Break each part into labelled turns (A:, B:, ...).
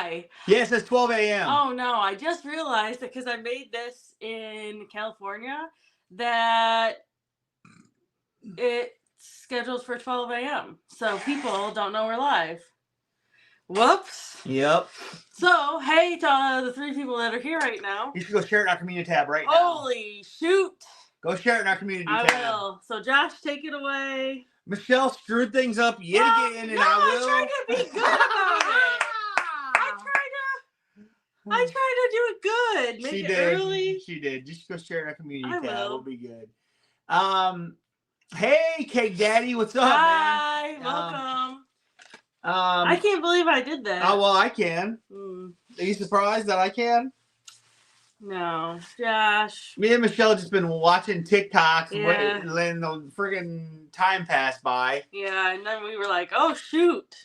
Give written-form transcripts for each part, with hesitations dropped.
A: Why?
B: Yeah, it says 12 a.m.
A: Oh no, I just realized that because I made this in California that it's scheduled for 12 a.m. So people don't know we're live. Whoops.
B: Yep.
A: So, hey to the 3 people that are here right now.
B: You should go share it in our community tab right now.
A: Holy shoot.
B: Go share it in our community tab.
A: I will. So, Josh, take it away.
B: Michelle screwed things up yet again, and I will.
A: I tried to be good about it. I tried to do it good. Make it early.
B: She did. Just go share it in our community tab.
A: Will.
B: We'll be good. Hey, Cake Daddy, what's up, man?
A: Hi, welcome. I can't believe I did that.
B: Oh, well, I can. Are you surprised that I can?
A: No, Josh.
B: Me and Michelle just been watching TikToks, letting the friggin' time pass by.
A: Yeah, and then we were like, oh, shoot.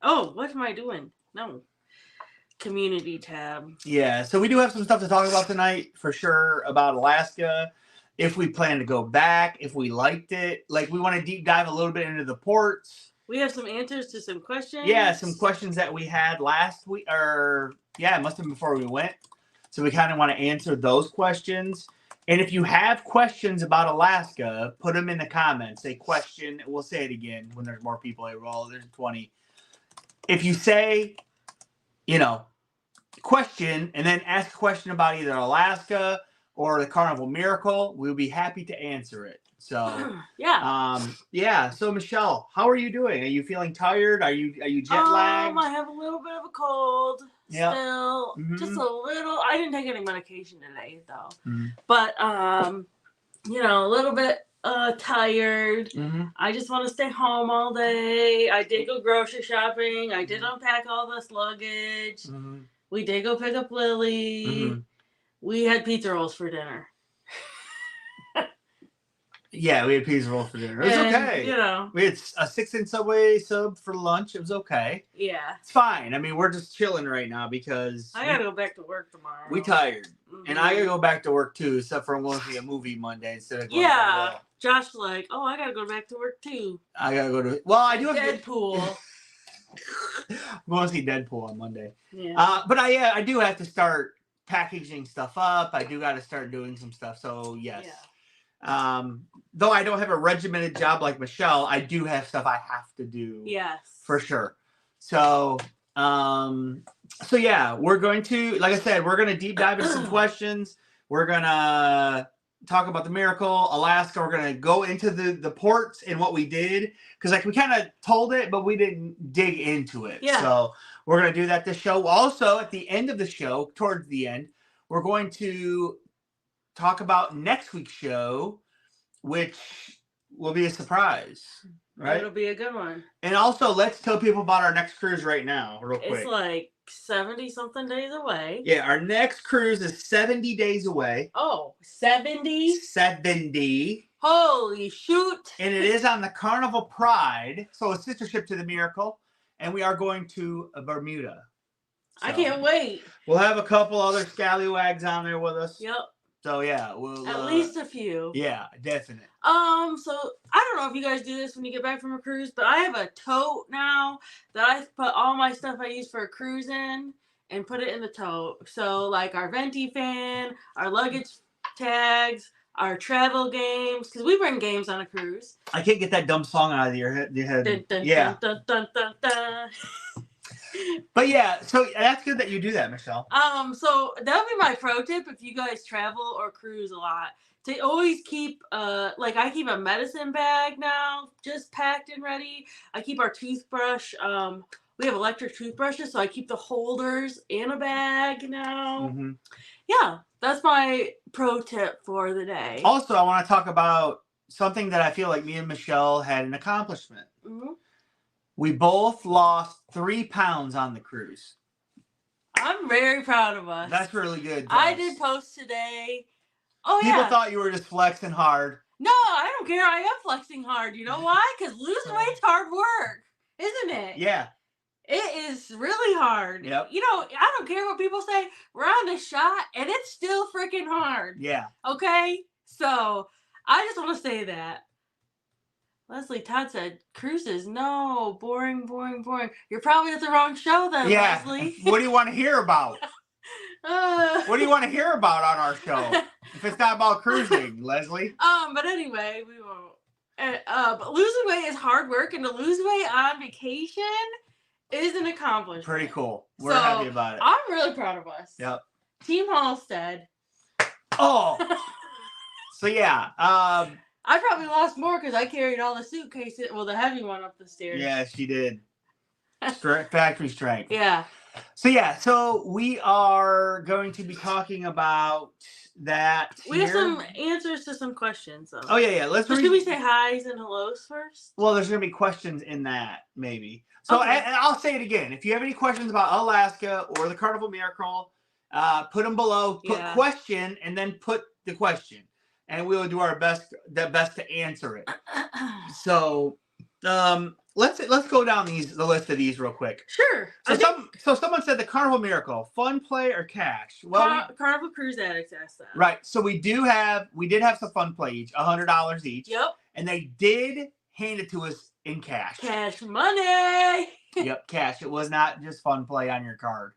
A: Oh, what am I doing? No. Community tab.
B: Yeah, so we do have some stuff to talk about tonight, for sure, about Alaska. If we plan to go back, if we liked it. Like, we want to deep dive a little bit into the ports.
A: We have some answers to some questions.
B: Yeah, some questions that we had last week, or it must have been before we went. So we kind of want to answer those questions. And if you have questions about Alaska, put them in the comments. Say question. We'll say it again when there's more people here. Well, there's 20. If you say, question, and then ask a question about either Alaska or the Carnival Miracle, we'll be happy to answer it. So
A: yeah.
B: So Michelle, how are you doing? Are you feeling tired? Are you jet lagged?
A: I have a little bit of a cold.
B: Yep.
A: Still, just a little. I didn't take any medication today though.
B: Mm-hmm.
A: But a little bit tired.
B: Mm-hmm.
A: I just want to stay home all day. I did go grocery shopping. I did unpack all this luggage.
B: Mm-hmm.
A: We did go pick up Lily.
B: Mm-hmm.
A: We had pizza rolls for dinner.
B: Yeah, we had pizza rolls for dinner. It was okay. We had a 6-inch Subway sub for lunch. It was okay.
A: Yeah.
B: It's fine. I mean, we're just chilling right now because
A: I gotta go back to work tomorrow.
B: We tired. Mm-hmm. And I gotta go back to work too, except for I'm going to see a movie Monday instead of going to work.
A: Josh's like, oh, I gotta go back to work too.
B: I gotta go to... Well, I do have
A: Deadpool.
B: I'm going to see Deadpool on Monday.
A: Yeah.
B: But I do have to start packaging stuff up. I do got to start doing some stuff. So, yes.
A: Yeah.
B: Though I don't have a regimented job like Michelle, I do have stuff I have to do.
A: Yes.
B: For sure. So yeah, we're going to, like I said, we're going to deep dive into some questions. We're going to talk about the Miracle, Alaska. We're going to go into the ports and what we did. Because we kind of told it, but we didn't dig into it.
A: Yeah.
B: So we're going to do that this show. Also, at the end of the show, towards the end, we're going to talk about next week's show, which will be a surprise. Right?
A: It'll be a good one.
B: And also, let's tell people about our next cruise right now, real quick.
A: It's like 70-something days away.
B: Yeah, our next cruise is 70 days away.
A: Oh, 70?
B: 70.
A: Holy shoot.
B: And it is on the Carnival Pride, so a sister ship to the Miracle. And we are going to Bermuda. So
A: I can't wait.
B: We'll have a couple other scallywags on there with us.
A: Yep.
B: So yeah, we'll
A: at least a few.
B: Yeah, definitely.
A: So I don't know if you guys do this when you get back from a cruise, but I have a tote now that I put all my stuff I use for a cruise in and put it in the tote. So like our venti fan, our luggage tags, our travel games, because we bring games on a cruise.
B: I can't get that dumb song out of your head.
A: Dun, dun,
B: yeah.
A: Dun, dun, dun, dun, dun.
B: But yeah, so that's good that you do that, Michelle.
A: So that would be my pro tip if you guys travel or cruise a lot. To always keep, I keep a medicine bag now, just packed and ready. I keep our toothbrush. We have electric toothbrushes, so I keep the holders in a bag now.
B: Mm-hmm.
A: Yeah, that's my pro tip for the day.
B: Also, I want to talk about something that I feel like me and Michelle had an accomplishment.
A: Mm-hmm.
B: We both lost 3 pounds on the cruise.
A: I'm very proud of us.
B: That's really good.
A: I did post today. Oh,
B: People thought you were just flexing hard.
A: No, I don't care. I am flexing hard. You know why? Because losing weight's hard work, isn't it?
B: Yeah.
A: It is really hard.
B: Yep.
A: I don't care what people say. We're on the shot, and it's still freaking hard.
B: Yeah.
A: Okay? So, I just want to say that. Leslie Todd said, cruises, no, boring, boring, boring. You're probably at the wrong show then,
B: Yeah.
A: Leslie.
B: What do you want to hear about? What do you want to hear about on our show? If it's not about cruising, Leslie.
A: But anyway, we won't. But losing weight is hard work, and to lose weight on vacation is an accomplishment.
B: Pretty cool. We're happy about it.
A: I'm really proud of us.
B: Yep.
A: Team Halstead.
B: Oh. So yeah.
A: I probably lost more because I carried all the suitcases, well, the heavy one up the stairs.
B: Yeah, she did. Factory strength.
A: Yeah.
B: So we are going to be talking about that.
A: We have some answers to some questions, though.
B: Oh yeah.
A: Should we say highs and hellos first?
B: Well, there's going to be questions in that, maybe. So
A: Okay.
B: and I'll say it again. If you have any questions about Alaska or the Carnival Miracle, put them below. Put question and then put the question, and we will do our best to answer it. So, let's go down the list of these real quick.
A: Sure.
B: So someone said the Carnival Miracle, fun play or cash? Well,
A: Carnival Cruise Addicts asked that.
B: Right. So we did have some fun play each, $100 each.
A: Yep.
B: And they did hand it to us in cash.
A: Cash money.
B: Yep, cash. It was not just fun play on your card.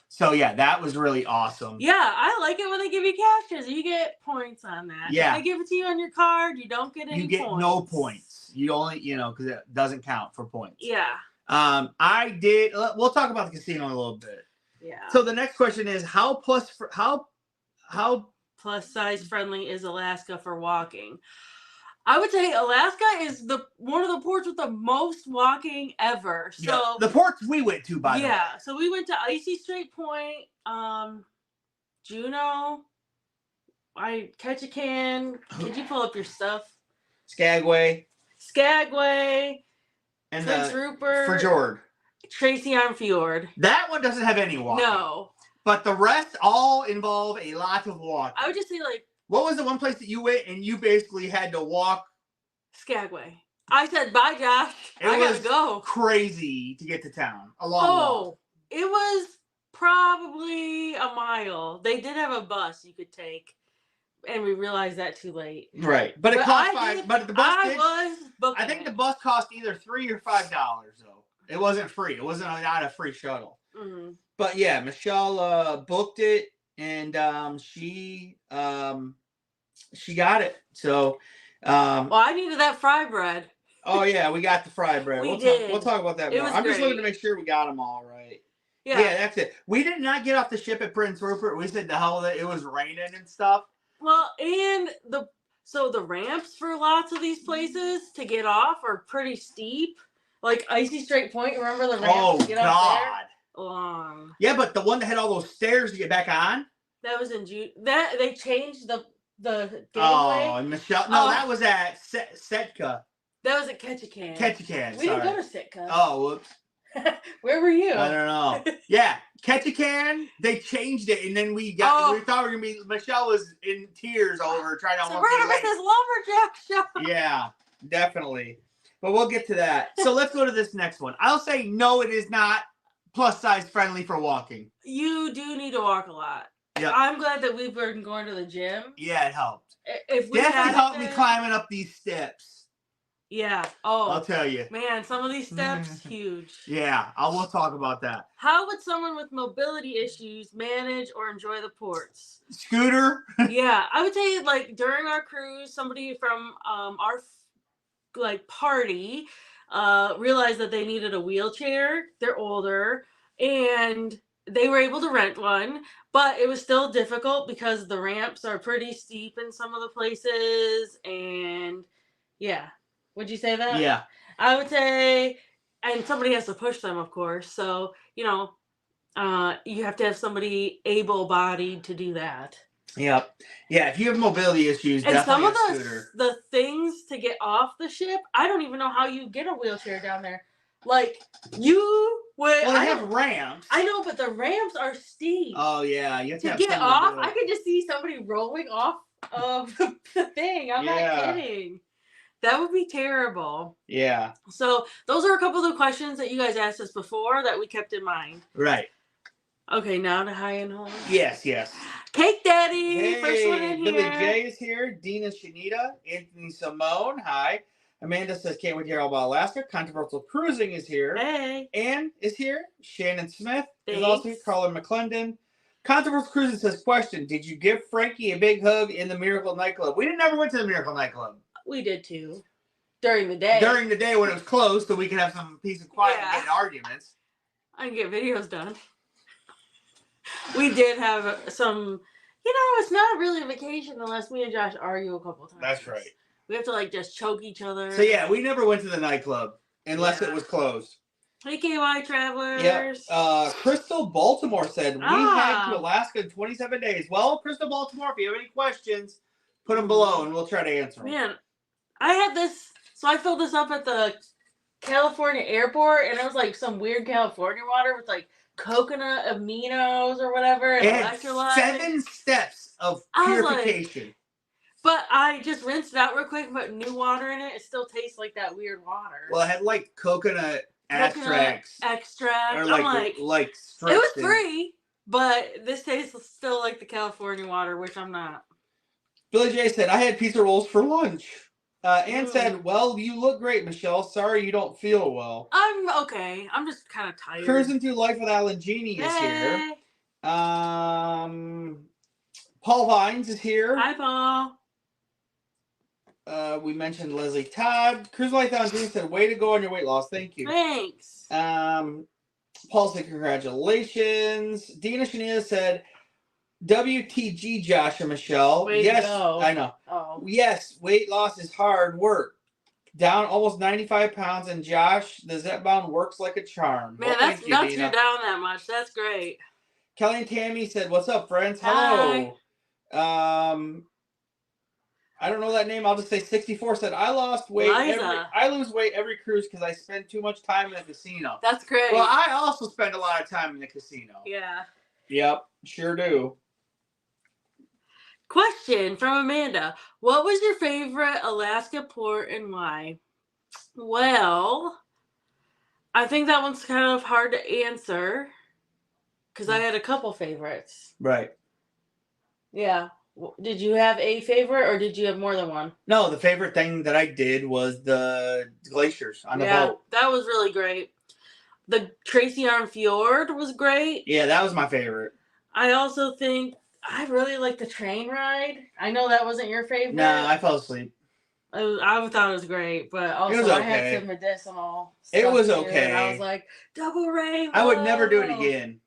B: So yeah, that was really awesome.
A: Yeah, I like it when they give you cash because you get points on that.
B: Yeah.
A: If they give it to you on your card, you don't get any points.
B: You get no points. You only, because it doesn't count for points.
A: Yeah.
B: I did. We'll talk about the casino in a little bit.
A: Yeah.
B: So the next question is how plus
A: size friendly is Alaska for walking? I would say Alaska is one of the ports with the most walking ever. So
B: yeah, the ports we went to, by the way.
A: Yeah. So we went to Icy Strait Point, Juno, Ketchikan. Could you pull up your stuff?
B: Skagway,
A: and Prince Rupert,
B: Fjord,
A: Tracy on Fjord.
B: That one doesn't have any walking.
A: No.
B: But the rest all involve a lot of walking.
A: I would just say
B: what was the one place that you went and you basically had to walk?
A: Skagway. I said, bye, Josh. I gotta go.
B: Crazy to get to town. A long walk.
A: It was probably a mile. They did have a bus you could take, and we realized that too late.
B: Right. But it cost $5. But the bus I think the bus cost either $3 or $5 though. It wasn't free. It wasn't not a free shuttle.
A: Mm-hmm.
B: But yeah, Michelle booked it. And she got it. So
A: I needed that fry bread.
B: Oh yeah, we got the fry bread. We'll talk about that more. I'm just looking to make sure we got them all right. Yeah, that's it. We did not get off the ship at Prince Rupert. We said the hell that it was raining and stuff.
A: Well, and the ramps for lots of these places to get off are pretty steep. Like Icy Strait Point, remember the ramps to get off there? Long.
B: Yeah, but the one that had all those stairs to get back on?
A: That was in June. That they changed the gateway.
B: Oh, and Michelle. No, that was at Setka.
A: That was at Ketchikan. We didn't go to Sitka.
B: Oh, whoops.
A: Where were you?
B: I don't know. Yeah, Ketchikan. They changed it, and then we thought we were gonna be. Michelle was in tears over trying to.
A: So we're gonna miss this lumberjack show.
B: Yeah, definitely. But we'll get to that. So let's go to this next one. I'll say no, it is not plus size friendly for walking.
A: You do need to walk a lot.
B: Yeah.
A: I'm glad that we've been going to the gym.
B: Yeah, it helped.
A: If we
B: definitely helped me climbing up these steps.
A: Yeah. Oh,
B: I'll tell you.
A: Man, some of these steps, huge.
B: Yeah, we'll talk about that.
A: How would someone with mobility issues manage or enjoy the ports?
B: Scooter?
A: Yeah, I would say during our cruise, somebody from our party realized that they needed a wheelchair. They're older, and they were able to rent one, but it was still difficult because the ramps are pretty steep in some of the places. And yeah, would you say that?
B: Yeah,
A: I would say, and somebody has to push them, of course. So you have to have somebody able-bodied to do that.
B: Yep. Yeah, if you have mobility issues,
A: and
B: definitely
A: some of
B: a scooter.
A: the things to get off the ship, I don't even know how you get a wheelchair down there. You would.
B: Well, they have ramps.
A: I know, but the ramps are steep.
B: Oh yeah, you have to
A: get off. I could just see somebody rolling off of the thing. I'm not kidding. That would be terrible.
B: Yeah.
A: So those are a couple of the questions that you guys asked us before that we kept in mind.
B: Right.
A: Okay, now to high and home.
B: Yes.
A: Cake Daddy,
B: hey,
A: first one in
B: Billy
A: here.
B: J is here. Dina Shanita, Anthony Simone, hi. Amanda says, can't wait to hear all about Alaska. Controversial Cruising is here.
A: Hey.
B: Ann is here. Shannon Smith
A: Thanks.
B: is also here. Carla McClendon. Controversial Cruising says, question, did you give Frankie a big hug in the Miracle nightclub? We never went to the Miracle nightclub.
A: We did too. During the day.
B: During the day when it was closed so we could have some peace and quiet and get in arguments.
A: I can get videos done. We did have some, it's not really a vacation unless me and Josh argue a couple times.
B: That's right.
A: We have to like just choke each other.
B: So yeah, we never went to the nightclub unless it was closed.
A: Hey KY travelers.
B: Yep. Crystal Baltimore said, we head to Alaska in 27 days. Well, Crystal Baltimore, if you have any questions, put them below and we'll try to answer them.
A: Man, I had this, so I filled this up at the California airport and it was like some weird California water with like coconut aminos or whatever. And electrolytes.
B: 7 steps of purification.
A: But I just rinsed it out real quick and put new water in it. It still tastes like that weird water.
B: Well, it had like coconut extracts.
A: Extract.
B: Or
A: like
B: strips.
A: It was free, but this tastes still like the California water, which I'm not.
B: Billy J said, I had pizza rolls for lunch. Ann said, well, you look great, Michelle. Sorry you don't feel well.
A: I'm okay. I'm just kind of tired.
B: Cruising Through Life with Alan Genie is here. Paul Vines is here.
A: Hi, Paul.
B: We mentioned Leslie Todd. Cruise Life on Dream said, way to go on your weight loss. Thank you.
A: Thanks.
B: Paul said, congratulations. Dina Shania said, WTG, Josh and Michelle.
A: Way
B: yes,
A: to go.
B: I know.
A: Oh.
B: Yes, weight loss is hard work. Down almost 95 pounds, and Josh, the Zetbound works like a charm.
A: Man, that's nuts you're down that much. That's great.
B: Kelly and Tammy said, what's up, friends? Hello. Hi. I don't know that name. I'll just say 64 said, I lost weight. I lose weight every cruise because I spend too much time in the casino.
A: That's great.
B: Well, I also spend a lot of time in the casino.
A: Yeah.
B: Yep, sure do.
A: Question from Amanda. What was your favorite Alaska port and why? Well, I think that one's kind of hard to answer because I had a couple favorites.
B: Right.
A: Yeah. Did you have a favorite or did you have more than one?
B: No, the favorite thing that I did was the glaciers on the boat.
A: That was really great. The Tracy Arm Fjord was great.
B: Yeah, that was my favorite.
A: I also think I really liked the train ride. I know that wasn't your favorite.
B: No, I fell asleep.
A: I thought it was great, but also
B: okay.
A: I had some medicinal stuff.
B: It was okay.
A: I was like, double rainbow.
B: I would never do it again.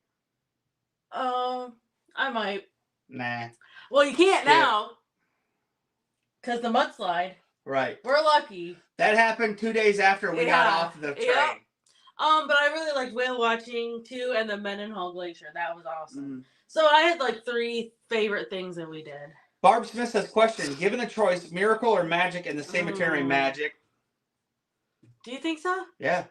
A: I might.
B: Nah.
A: Well, you can't now. Because the mudslide.
B: Right.
A: We're lucky.
B: That happened 2 days after we got off the train. Yep.
A: But I really liked whale watching too, and the Mendenhall Glacier. That was awesome. So I had like 3 favorite things that we did.
B: Barb Smith says, question, given a choice, Miracle or Magic in the cemetery Magic?
A: Do you think so?
B: Yeah.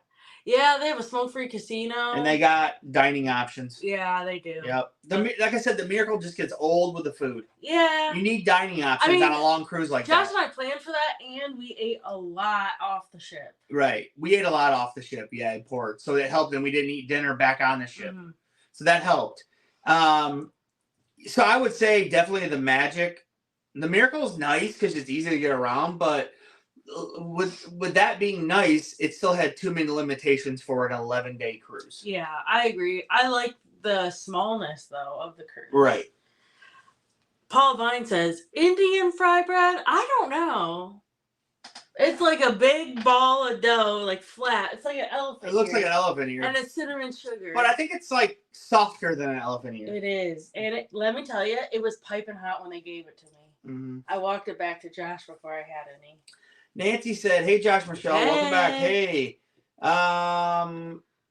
A: Yeah, they have a smoke-free casino.
B: And they got dining options.
A: Yeah, they do.
B: Yep. Like I said, the Miracle just gets old with the food.
A: Yeah.
B: You need dining options on a long cruise like that.
A: Josh and I planned for that, and we ate a lot off the ship.
B: Right. We ate a lot off the ship, in port. So it helped, and we didn't eat dinner back on the ship. Mm-hmm. So that helped. So I would say definitely the Magic. The Miracle is nice because it's easy to get around, but with that being nice, it still had too many limitations for an 11-day cruise.
A: Yeah, I agree. I like the smallness though of the cruise.
B: Right.
A: Paul Vine says Indian fry bread. I don't know. It's like a big ball of dough, like flat. It's like an elephant.
B: It looks like an elephant ear.
A: And it's cinnamon sugar.
B: But I think it's like softer than an elephant ear.
A: It is. And let me tell you, it was piping hot when they gave it to me. Mm-hmm. I walked it back to Josh before I had any.
B: Nancy said, hey, Josh, Michelle, welcome back. Hey.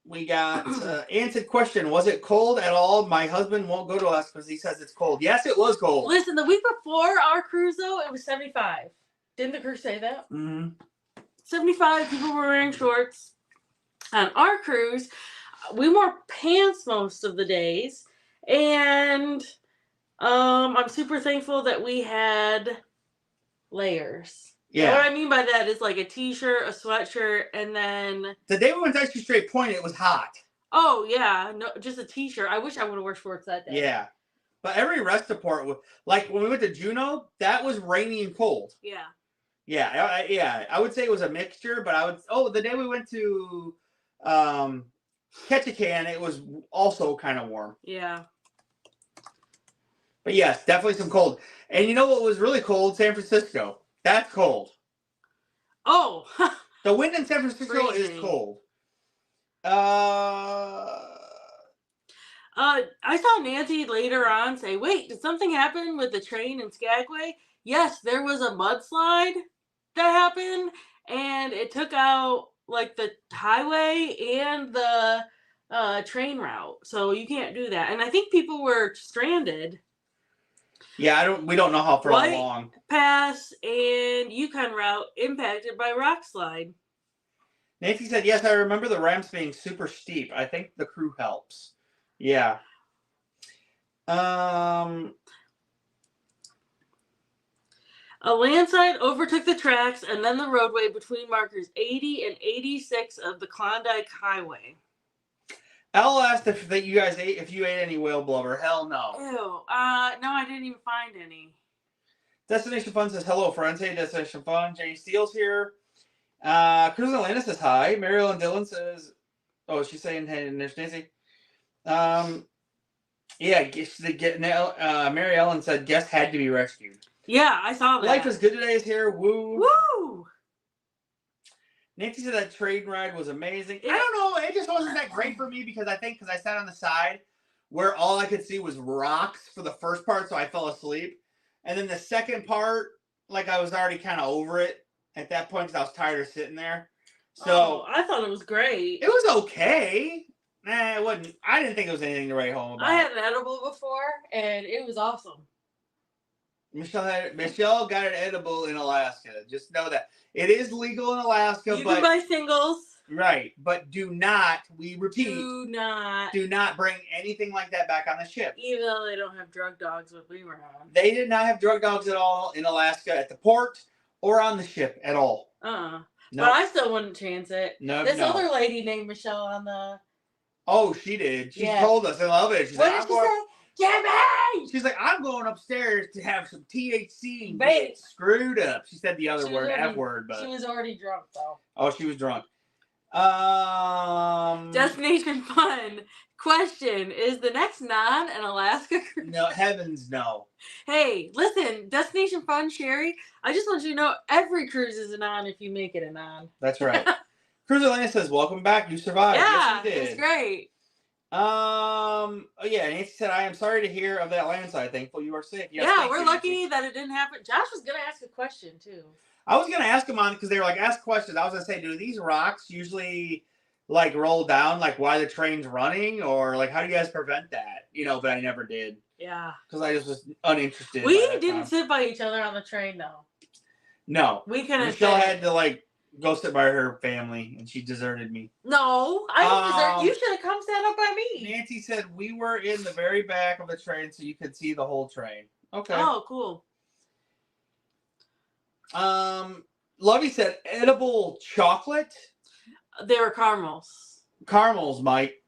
B: We got answered question. Was it cold at all? My husband won't go to us because he says it's cold. Yes, it was cold.
A: Listen, the week before our cruise, though, it was 75. Didn't the crew say that? Mm-hmm. 75 people were wearing shorts. On our cruise, we wore pants most of the days. And I'm super thankful that we had layers. Yeah. What I mean by that is like a t-shirt, a sweatshirt, and then...
B: The day we went to Icy Strait Point, it was hot.
A: Oh, yeah. No, just a t-shirt. I wish I would have worn shorts that day.
B: Yeah. But every rest report, like when we went to Juno, that was rainy and cold.
A: Yeah.
B: Yeah, yeah. I would say it was a mixture, but I would. Oh, the day we went to Ketchikan, it was also kind of warm.
A: Yeah.
B: But yes, definitely some cold. And you know what was really cold? San Francisco. That's cold.
A: Oh.
B: The wind in San Francisco
A: Freezing.
B: is cold.
A: I saw Nancy later on say, "Wait, did something happen with the train in Skagway?" Yes, there was a mudslide that happened, and it took out like the highway and the train route. So you can't do that. And I think people were stranded.
B: Yeah, we don't know how for
A: White
B: long.
A: Pass and Yukon route impacted by rock slide.
B: Nancy said, yes, I remember the ramps being super steep. I think the crew helps. Yeah.
A: A landslide overtook the tracks and then the roadway between markers 80 and 86 of the Klondike Highway.
B: Elle asked if you guys ate any whale blubber. Hell no.
A: Ew. No, I didn't even find any.
B: Destination Fun says, hello, friends. Hey, Destination Fun. Jenny Steele's here. Cruz Atlanta says hi. Mary Ellen Dillon says, oh, she's saying hey, and there's Nancy. Yeah, Mary Ellen said guest had to be rescued.
A: Yeah, I saw that.
B: Life is Good Today is here. Woo.
A: Woo!
B: Nancy said that train ride was amazing. I don't know. It just wasn't that great for me because I sat on the side where all I could see was rocks for the first part, so I fell asleep. And then the second part, like I was already kind of over it at that point because I was tired of sitting there. So
A: I thought it was great.
B: It was okay. Nah, it wasn't. I didn't think it was anything to write home about.
A: I had an edible before, and it was awesome.
B: Michelle got an edible in Alaska. Just know that it is legal in Alaska.
A: You can buy singles.
B: Right, but do not. We repeat.
A: Do not
B: bring anything like that back on the ship.
A: Even though they don't have drug dogs when we were on.
B: They did not have drug dogs at all in Alaska at the port or on the ship at all.
A: Nope. But I still wouldn't chance it.
B: No.
A: This other lady named Michelle on the.
B: Oh, she did. She told us. I love it.
A: What did she say? Jimmy!
B: She's like, I'm going upstairs to have some THC and get screwed up. She said the other word, F word, but
A: she was already drunk though.
B: Oh, she was drunk.
A: Destination Fun. Question: is the next non an Alaska cruise?
B: No, heavens no.
A: Hey, listen, Destination Fun, Sherry. I just want you to know every cruise is a non if you make it a non.
B: That's right. Cruz Atlanta says, "Welcome back. You survived."
A: Yeah,
B: yes, you did.
A: It's great.
B: Oh yeah, Nancy said, "I am sorry to hear of that landslide. Thankful you are safe." Yes,
A: yeah, we're lucky that it didn't happen. Josh was gonna ask a question too.
B: I was gonna ask him on because they were like, "Ask questions." I was gonna say, "Do these rocks usually like roll down like while the train's running, or like how do you guys prevent that?" You know, but I never did.
A: Yeah,
B: because I just was uninterested.
A: We didn't sit by each other on the train though.
B: No,
A: we couldn't.
B: Michelle had to like go sit by her family, and she deserted me.
A: No, I didn't desert. You should have come stand up by me.
B: Nancy said we were in the very back of the train, so you could see the whole train. Okay.
A: Oh, cool.
B: Lovey said edible chocolate.
A: They were caramels.
B: Caramels, Mike.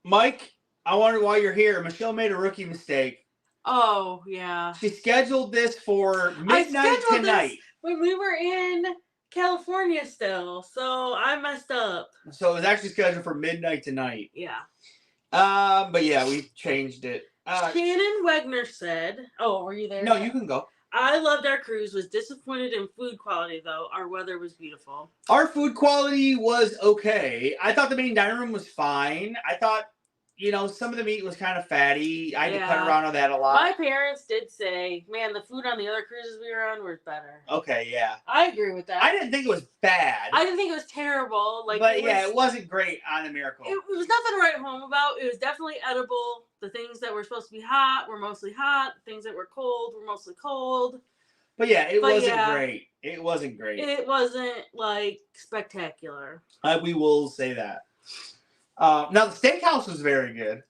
B: Mike, I wonder why you're here. Michelle made a rookie mistake.
A: Oh, yeah.
B: She scheduled this for midnight tonight.
A: When we were in California still, so I messed up.
B: So it was actually scheduled for midnight tonight.
A: Yeah.
B: But yeah, we changed it.
A: Shannon Wegner said, oh, were you there?
B: No, you can go.
A: I loved our cruise, was disappointed in food quality, though. Our weather was beautiful.
B: Our food quality was okay. I thought the main dining room was fine. I thought, some of the meat was kind of fatty. I had to cut around on that a lot.
A: My parents did say, man, the food on the other cruises we were on was better.
B: Okay, yeah.
A: I agree with that.
B: I didn't think it was bad.
A: I didn't think it was terrible.
B: It wasn't great on the Miracle.
A: It was nothing to write home about. It was definitely edible. The things that were supposed to be hot were mostly hot. The things that were cold were mostly cold.
B: But yeah, it wasn't great. It wasn't great.
A: It wasn't, spectacular.
B: We will say that. Now, the steakhouse was very good.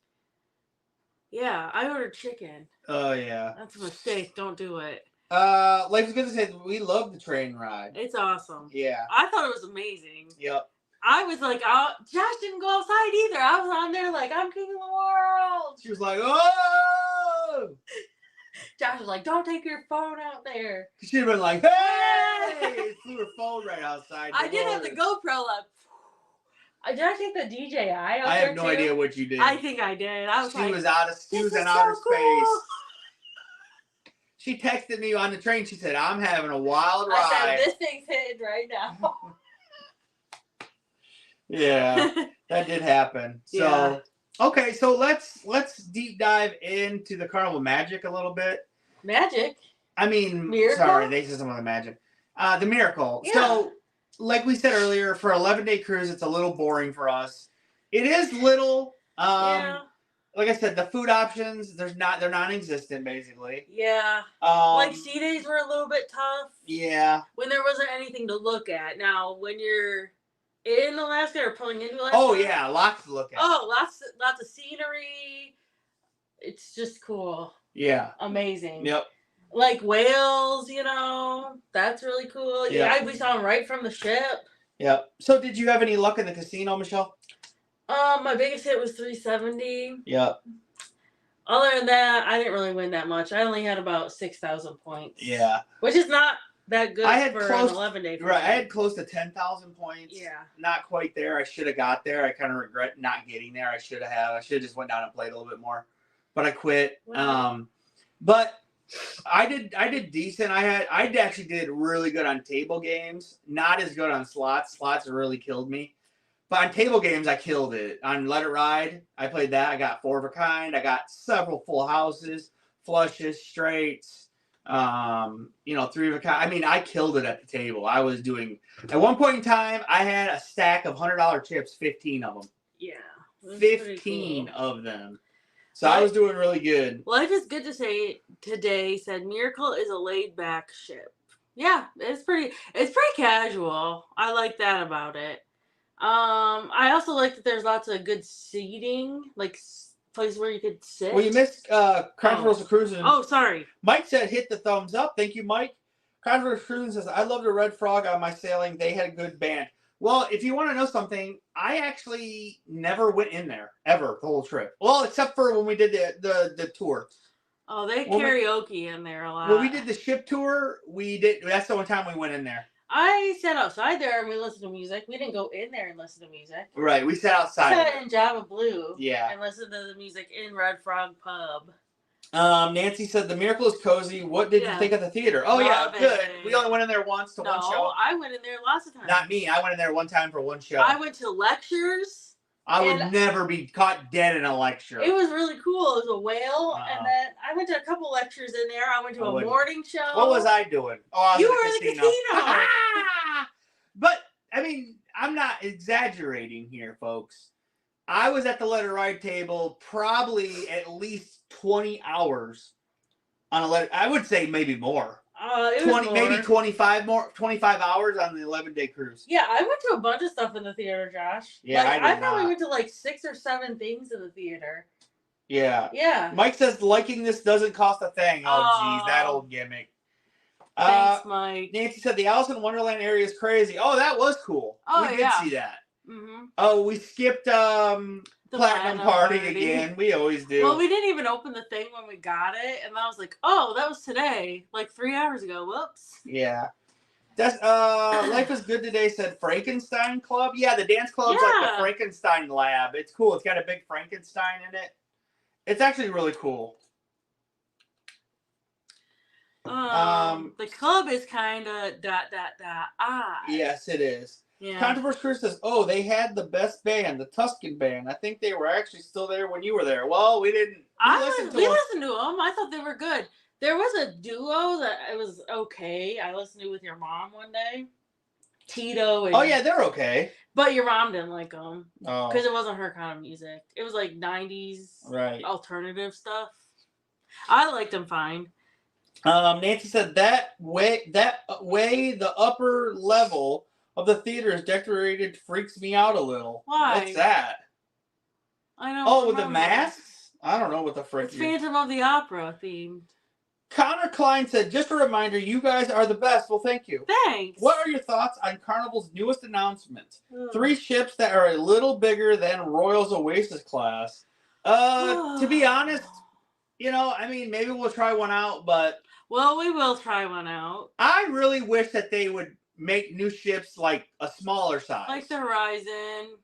A: Yeah, I ordered chicken.
B: Oh, yeah.
A: That's a mistake. Don't do it.
B: Like I was going to say, we love the train ride.
A: It's awesome.
B: Yeah.
A: I thought it was amazing.
B: Yep.
A: I was like, Josh didn't go outside either. I was on there like, I'm king of the world.
B: She was like, oh!
A: Josh was like, "Don't take your phone out there."
B: She'd have been like, "Hey!" Threw her phone right outside.
A: I did have the GoPro up. Did I take the DJI out there
B: I have no
A: too?
B: idea what you did.
A: I think I did. I was
B: She
A: like,
B: was out of
A: "This is
B: in outer
A: so cool."
B: space. She texted me on the train. She said, "I'm having a wild ride."
A: I said, "This thing's hitting right now."
B: Yeah, that did happen. So,
A: Yeah.
B: okay, so let's deep dive into the carnival magic a little bit.
A: Magic.
B: I mean,
A: Miracle?
B: sorry, they said some of the magic. The miracle.
A: Yeah.
B: So, like we said earlier, for 11-day cruise, it's a little boring for us. It is little.
A: Yeah.
B: Like I said, the food options, they're non-existent basically.
A: Yeah. Like sea days were a little bit tough.
B: Yeah.
A: When there wasn't anything to look at. Now, when you're in Alaska or pulling into Alaska.
B: Oh yeah, lots to look at.
A: Oh, lots of scenery. It's just cool.
B: Yeah.
A: Amazing.
B: Yep.
A: Like whales, that's really cool.
B: Yep.
A: Yeah, we saw them right from the ship.
B: Yep. So, did you have any luck in the casino, Michelle?
A: My biggest hit was 370.
B: Yep.
A: Other than that, I didn't really win that much. I only had about 6,000 points.
B: Yeah.
A: Which is not that good
B: an
A: an 11-day.
B: Right, I had close to 10,000 points.
A: Yeah.
B: Not quite there. I should have got there. I kind of regret not getting there. I should have just went down and played a little bit more, but I quit.
A: Wow.
B: But I did decent. I actually did really good on table games. Not as good on slots. Slots really killed me. But on table games, I killed it. On Let It Ride, I played that. I got 4 of a kind. I got several full houses, flushes, straights, 3 of a kind. I mean, I killed it at the table. I was doing, at one point in time, I had a stack of $100 chips, 15 of them.
A: Yeah.
B: 15 of them. So I was doing really good.
A: Life is Good to Say today said Miracle is a laid back ship. Yeah, it's pretty casual. I like that about it. I also like that there's lots of good seating, like places where you could sit.
B: Well, you missed Controversial Cruising.
A: Oh, sorry.
B: Mike said hit the thumbs up. Thank you, Mike. Controversial Cruising says, I loved the Red Frog on my sailing. They had a good band. Well, if you want to know something, I actually never went in there, ever, the whole trip. Well, except for when we did the tour.
A: Oh, they karaoke in there a lot.
B: When we did the ship tour, that's the one time we went in there.
A: I sat outside there and we listened to music. We didn't go in there and listen to music.
B: Right, we sat outside.
A: We sat in Java Blue.
B: Yeah.
A: And listened to the music in Red Frog Pub.
B: Nancy said the Miracle is cozy. What did you think of the theater? Oh,
A: Love
B: good.
A: it.
B: We only went in there once to one show.
A: No, I went in there lots of times.
B: Not me. I went in there one time for one show.
A: I went to lectures.
B: I would never be caught dead in a lecture.
A: It was really cool. It was a whale, and then I went to a couple lectures in there. I went to a morning show.
B: What was I doing? Oh,
A: you were in the casino.
B: But I mean, I'm not exaggerating here, folks. I was at the Let It Ride table probably at least 20 hours on I would say maybe more. 20, maybe 25 hours on the 11-day cruise.
A: Yeah, I went to a bunch of stuff in the theater, Josh.
B: Yeah,
A: I probably went to like 6 or 7 things in the theater.
B: Yeah.
A: Yeah.
B: Mike says liking this doesn't cost a thing. Oh, geez, that old gimmick.
A: Thanks, Mike.
B: Nancy said the Alice in Wonderland area is crazy. Oh, that was cool.
A: Oh,
B: we did see that.
A: Mm-hmm.
B: Oh, we skipped the Platinum Party again. We always do.
A: Well, we didn't even open the thing when we got it, and I was like, "Oh, that was today, like 3 hours ago." Whoops.
B: Yeah. That's Life is Good Today said Frankenstein Club. Yeah, the dance club's like the Frankenstein lab. It's cool. It's got a big Frankenstein in it. It's actually really cool.
A: The club is kind of ...
B: Yes, it is.
A: Yeah.
B: Controversial Chris says, "Oh, they had the best band, the Tuscan band. I think they were actually still there when you were there." Well, we didn't.
A: We listened to them. I thought they were good. There was a duo that it was okay. I listened to with your mom one day. Tito. And,
B: oh yeah, they're okay.
A: But your mom didn't like them because
B: it
A: it wasn't her kind of music. It was like 90s alternative stuff. I liked them fine.
B: Nancy said that way the upper level of the theater is decorated freaks me out a little.
A: Why?
B: What's that?
A: I know.
B: Oh, with the masks? I don't know what the frick.
A: It's Phantom of the Opera themed.
B: Connor Klein said, "Just a reminder, you guys are the best." Well, thank you.
A: Thanks.
B: What are your thoughts on Carnival's newest announcement? 3 ships that are a little bigger than Royal's Oasis class. To be honest, you know, I mean, maybe we'll try one out, but
A: Well, we will try one out.
B: I really wish that they would make new ships like a smaller size.
A: Like the Horizon.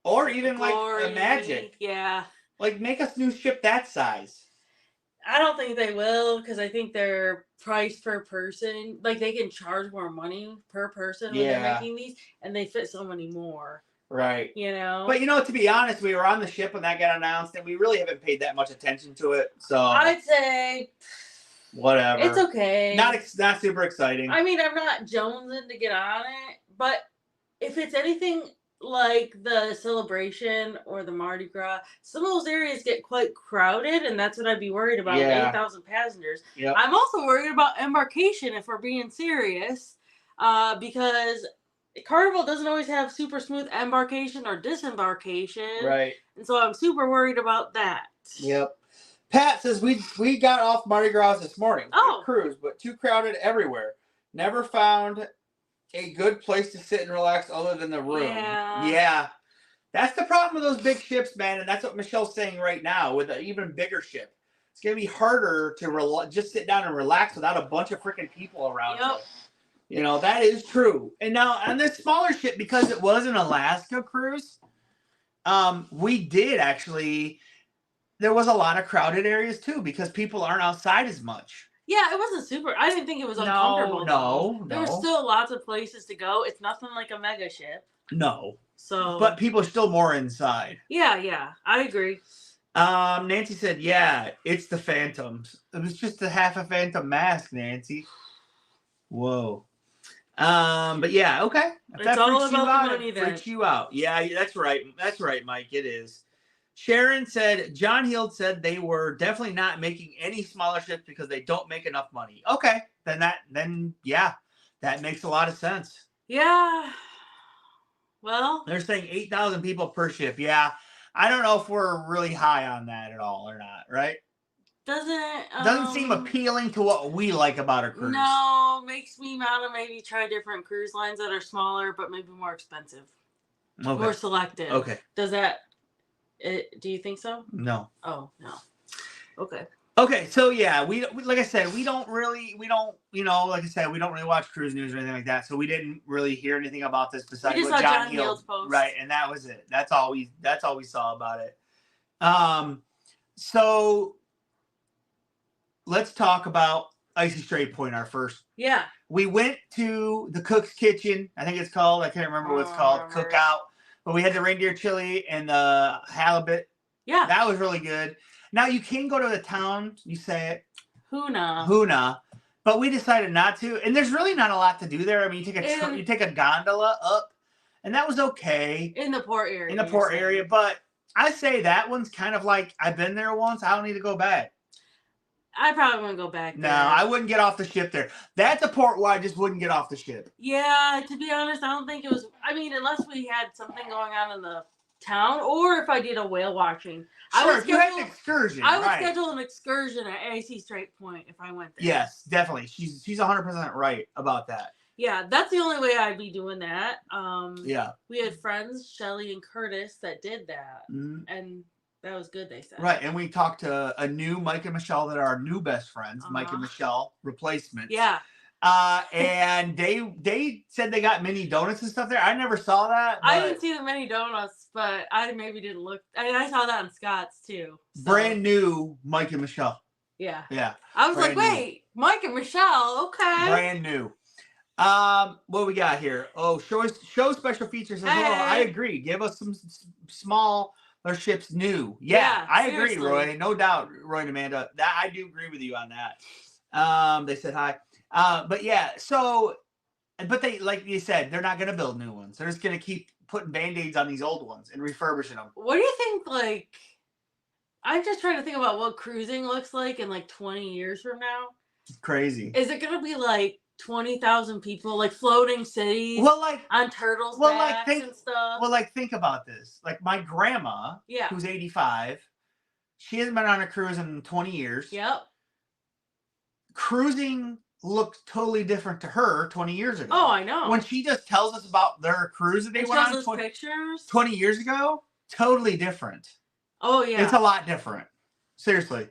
B: Or even
A: Glory,
B: like a Magic.
A: Yeah.
B: Like, make a new ship that size.
A: I don't think they will, because I think they're priced per person. Like, they can charge more money per person when they're making these, and they fit so many more.
B: Right.
A: You know?
B: But, you know, to be honest, we were on the ship when that got announced, and we really haven't paid that much attention to it. So
A: I'd say
B: whatever.
A: it's okay.
B: Not super exciting.
A: I mean, I'm not jonesing to get on it, but if it's anything like the Celebration or the Mardi Gras, some of those areas get quite crowded, and that's what I'd be worried about.
B: Yeah.
A: 8,000 passengers.
B: Yep.
A: I'm also worried about embarkation, if we're being serious, because Carnival doesn't always have super smooth embarkation or disembarkation.
B: Right.
A: And so I'm super worried about that.
B: Yep. Pat says we got off Mardi Gras this morning.
A: Oh.
B: Good cruise, but too crowded everywhere. Never found a good place to sit and relax other than the room. Yeah. That's the problem with those big ships, man, and that's what Michelle's saying right now with an even bigger ship. It's going to be harder to just sit down and relax without a bunch of freaking people around you. You know, that is true. And now on this smaller ship, because it was an Alaska cruise, we did actually, there was a lot of crowded areas too because people aren't outside as much.
A: Yeah, it wasn't super. I didn't think it was uncomfortable.
B: No.
A: There were still lots of places to go. It's nothing like a mega ship.
B: No.
A: So.
B: But people are still more inside.
A: Yeah. I agree.
B: Nancy said, yeah, it's the Phantoms. It was just a half a Phantom mask, Nancy. Whoa. But yeah, okay. If
A: it's all about the money then.
B: Freaks you out. Yeah, that's right. That's right, Mike. It is. Sharon said, John Heald said they were definitely not making any smaller ships because they don't make enough money. Okay. Then yeah, that makes a lot of sense.
A: Yeah. Well.
B: They're saying 8,000 people per ship. Yeah. I don't know if we're really high on that at all or not, right? Doesn't seem appealing to what we like about a cruise.
A: No, makes me want to maybe try different cruise lines that are smaller but maybe more expensive. Okay. More selective.
B: Okay.
A: Do you think so?
B: No.
A: Oh, no. Okay.
B: Okay, so yeah, we like I said, we don't really watch cruise news or anything like that. So we didn't really hear anything about this besides what John Heald post. Right, and that was it. That's all we saw about it. So let's talk about Icy Strait Point, our first.
A: Yeah.
B: We went to the Cook's Kitchen, I think it's called. I can't remember what it's called. Cookout. But we had the reindeer chili and the halibut.
A: Yeah.
B: That was really good. Now, you can go to the town, you say it. Huna. But we decided not to. And there's really not a lot to do there. I mean, you take a gondola up, and that was okay.
A: In the port area.
B: But I say that one's kind of like, I've been there once. I don't need to go back.
A: I probably wouldn't go back there.
B: No, I wouldn't get off the ship there. That's a port where I just wouldn't get off the ship.
A: Yeah, to be honest, I don't think it was. I mean, unless we had something going on in the town, or if I did a whale watching.
B: Sure, if you had an excursion.
A: I would schedule an excursion at Icy Strait Point if I went there.
B: Yes, definitely. She's 100% right about that.
A: Yeah, that's the only way I'd be doing that.
B: Yeah.
A: We had friends, Shelly and Curtis, that did that, and that was good, they said.
B: Right, and we talked to a new Mike and Michelle that are our new best friends, Mike and Michelle replacements.
A: Yeah.
B: And they said they got mini donuts and stuff there. I never saw that.
A: I didn't see the mini donuts, but I maybe didn't look. I saw that on Scott's too. So.
B: Brand new Mike and Michelle.
A: Yeah.
B: Yeah.
A: I was like, wait, Mike and Michelle, okay.
B: Brand new. What we got here? Oh, show special features as well. I agree. Give us some small ships new. Yeah, I agree, Roy. No doubt, Roy and Amanda. That I do agree with you on that. They said hi. But yeah, but they, like you said, they're not going to build new ones. They're just going to keep putting Band-Aids on these old ones and refurbishing them.
A: What do you think, I'm just trying to think about what cruising looks like in 20 years from now.
B: Crazy.
A: Is it going to be 20,000 people, floating cities?
B: Well,
A: on turtles' backs and stuff.
B: Well, think about this. My grandma, who's 85, she hasn't been on a cruise in 20 years.
A: Yep.
B: Cruising looked totally different to her 20 years ago.
A: Oh, I know.
B: When she just tells us about their cruise that they went on
A: pictures
B: 20 years ago, totally different.
A: Oh, yeah.
B: It's a lot different. Seriously.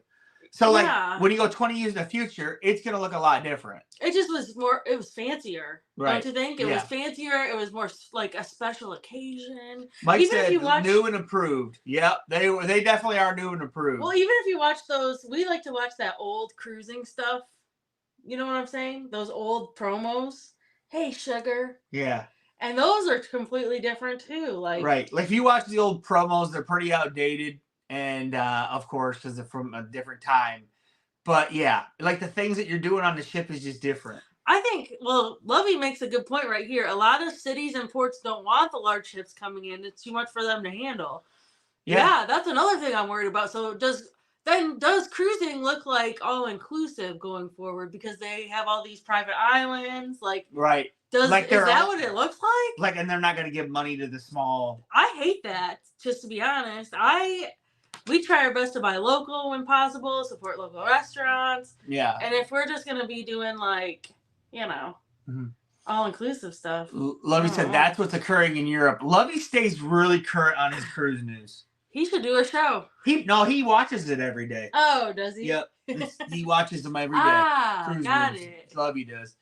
B: So
A: Yeah.
B: like when you go 20 years in the future, it's gonna look a lot different.
A: It just was more. It was fancier.
B: Right.
A: Don't you think? It was
B: Yeah.
A: fancier. It was more like a special occasion.
B: Mike
A: Even if
B: said
A: you watch-
B: new and improved. Yep, they definitely are new and improved.
A: Well, even if you watch those, we like to watch that old cruising stuff. You know what I'm saying? Those old promos. Hey, sugar.
B: Yeah.
A: And those are completely different too. Like
B: Right. Like if you watch the old promos, they're pretty outdated, and of course because they're from a different time. But yeah, like the things that you're doing on the ship is just different.
A: I think, well, Lovey makes a good point right here. A lot of cities and ports don't want the large ships coming in. It's too much for them to handle. Yeah, that's another thing I'm worried about. So does cruising look like all inclusive going forward because they have all these private islands? Like,
B: right.
A: Is
B: like
A: that what it looks like?
B: Like, and they're not going to give money to the small.
A: I hate that. Just to be honest, we try our best to buy local when possible, support local restaurants.
B: Yeah.
A: And if we're just gonna be doing like, all inclusive stuff.
B: Lovey said that's what's occurring in Europe. Lovey stays really current on his cruise news.
A: He should do a show.
B: He watches it every day.
A: Oh, does he?
B: Yep. He watches them every day.
A: Got
B: news.
A: it.
B: Lovey does.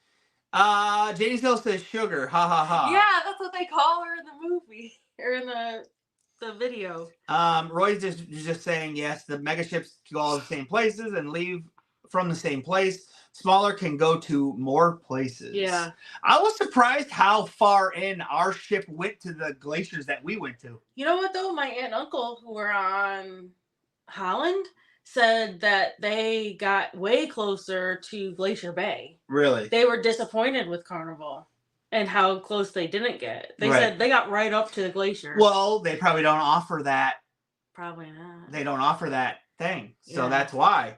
B: Janie Hill says sugar. Ha ha ha.
A: Yeah, that's what they call her in the movie or in the video.
B: Roy's just saying yes. The mega ships go all the same places and leave from the same place. Smaller can go to more places.
A: Yeah.
B: I was surprised how far in our ship went to the glaciers that we went to.
A: You know what though? My aunt and uncle who were on Holland said that they got way closer to Glacier Bay.
B: Really?
A: They were disappointed with Carnival and how close they didn't get. They said they got right up to the glacier.
B: Well, they probably don't offer that.
A: Probably not.
B: They don't offer that thing. So that's why.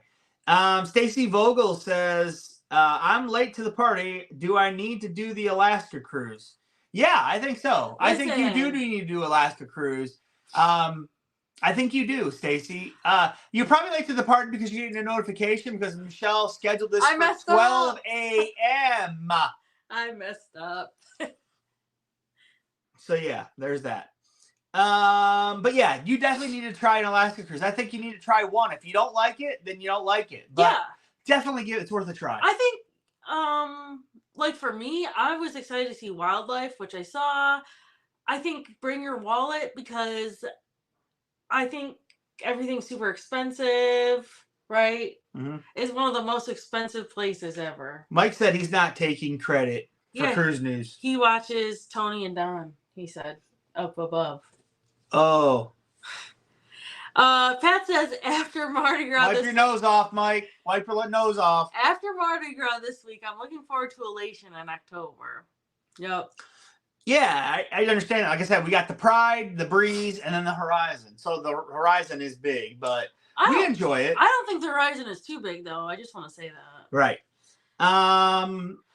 B: Stacy Vogel says, I'm late to the party. Do I need to do the Alaska cruise? Yeah, I think so. I think you do need to do Alaska cruise. I think you do, Stacy. You're probably late to the party because you're getting a notification because Michelle scheduled this for 12 a.m.
A: I messed up.
B: So yeah, there's that. But yeah, you definitely need to try an Alaska cruise. I think you need to try one. If you don't like it, then you don't like it. But definitely it's worth a try.
A: I think, like for me, I was excited to see wildlife, which I saw. I think bring your wallet because I think everything's super expensive, right?
B: Mm-hmm.
A: It's one of the most expensive places ever.
B: Mike said he's not taking credit for cruise news.
A: He watches Tony and Don, he said, up above.
B: Oh.
A: Pat says after Mardi Gras.
B: Wipe your nose off, Mike. Wipe your nose off.
A: After Mardi Gras this week, I'm looking forward to Elation in October. Yep.
B: Yeah, I understand. Like I said, we got the Pride, the Breeze, and then the Horizon. So the Horizon is big, but we enjoy it.
A: I don't think the Horizon is too big, though. I just want to say that.
B: Right.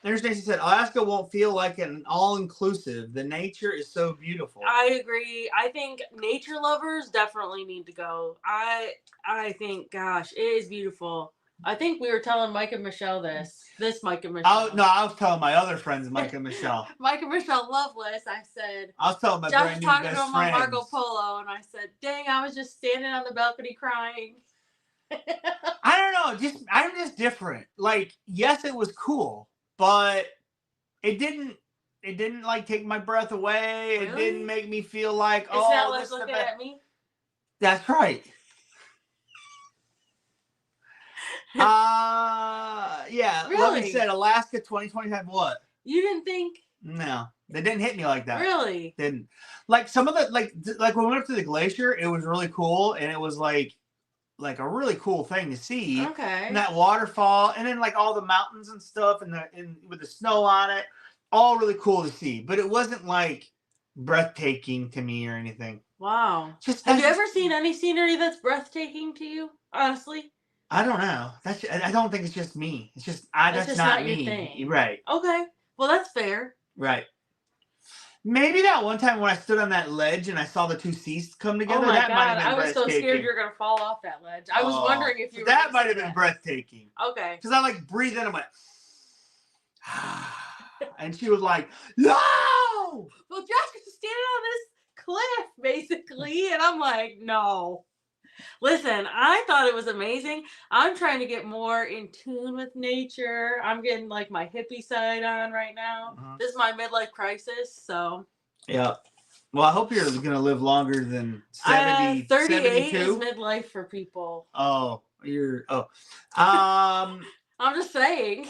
B: There's Nancy said, Alaska won't feel like an all-inclusive. The nature is so beautiful.
A: I agree. I think nature lovers definitely need to go. I think, gosh, it is beautiful. I think we were telling Mike and Michelle this. Mike and Michelle.
B: No, I was telling my other friends, Mike and Michelle.
A: Mike and Michelle Loveless. I said.
B: I was telling my brand new best friends.
A: Talking about Marco Polo, and I said, "Dang, I was just standing on the balcony crying."
B: I don't know. I'm just different. Like, yes, it was cool, but it didn't like take my breath away. Really? It didn't make me feel like
A: it's not like looking at me.
B: That's right. Yeah.
A: Really?
B: Lovey said Alaska 2025. What?
A: You didn't think?
B: No, they didn't hit me like that.
A: Really?
B: Didn't. Like some of the like when we went up to the glacier, it was really cool, and it was like a really cool thing to see.
A: Okay.
B: And that waterfall, and then like all the mountains and stuff, and with the snow on it, all really cool to see. But it wasn't like breathtaking to me or anything.
A: Wow. Have you ever seen any scenery that's breathtaking to you? Honestly.
B: I don't know. I don't think it's just me. It's just that's not me.
A: Your thing.
B: Right.
A: Okay. Well, that's fair.
B: Right. Maybe that one time when I stood on that ledge and I saw the two seas come together.
A: Oh my
B: God,
A: might have been I was so scared you were gonna fall off that ledge. I was wondering if you were.
B: That might have been breathtaking.
A: Okay.
B: Because I like breathed in and went, and she was like, "No!"
A: Well, Josh was standing on this cliff basically, and I'm like, "No." Listen, I thought it was amazing. I'm trying to get more in tune with nature. I'm getting like my hippie side on right now. This is my midlife crisis, so.
B: Yeah. Well, I hope you're going to live longer than 70,
A: 38
B: 72.
A: is midlife for people.
B: Oh, I'm
A: just saying.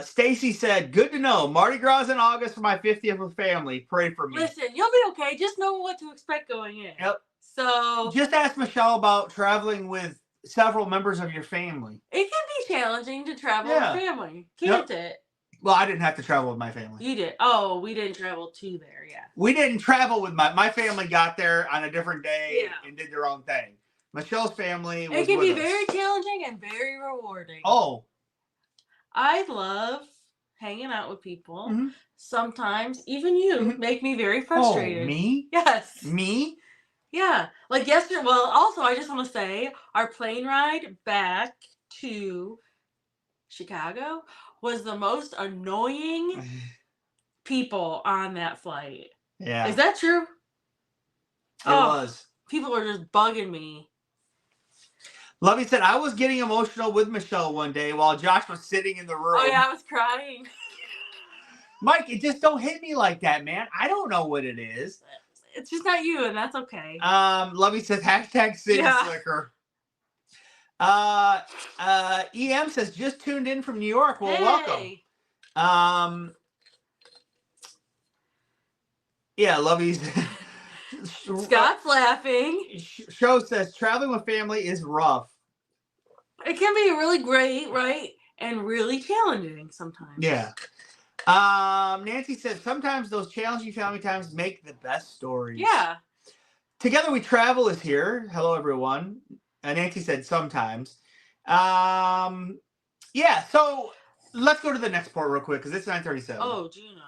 B: Stacy said, good to know. Mardi Gras in August for my 50th with family. Pray for me.
A: Listen, you'll be okay. Just know what to expect going in.
B: Yep.
A: So.
B: Just ask Michelle about traveling with several members of your family.
A: It can be challenging to travel with family. Can't it?
B: Well, I didn't have to travel with my family.
A: You did. Oh, we didn't travel to there, yeah.
B: We didn't travel with my family got there on a different day and did their own thing. Michelle's family was
A: It can
B: with
A: be
B: us.
A: very challenging and very rewarding.
B: Oh.
A: I love hanging out with people. Mm-hmm. Sometimes even you make me very frustrated.
B: Oh, me?
A: Yes.
B: Me?
A: Yeah. Like yesterday, well, also I just want to say our plane ride back to Chicago was the most annoying people on that flight.
B: Yeah.
A: Is that true?
B: It was.
A: People were just bugging me.
B: Lovey said, I was getting emotional with Michelle one day while Josh was sitting in the room.
A: Oh, yeah, I was crying.
B: Mike, it just don't hit me like that, man. I don't know what it is.
A: It's just not you, and that's okay.
B: Lovey says, hashtag City Slicker. EM says, just tuned in from New York. Well, welcome. Yeah, Lovey's.
A: Scott's laughing.
B: Show says, traveling with family is rough.
A: It can be really great, right? And really challenging sometimes.
B: Yeah. Nancy says, sometimes those challenging family times make the best stories.
A: Yeah.
B: Together We Travel is here. Hello, everyone. Nancy said sometimes. Yeah, so let's go to the next part real quick because it's 9:37.
A: Oh, Juno.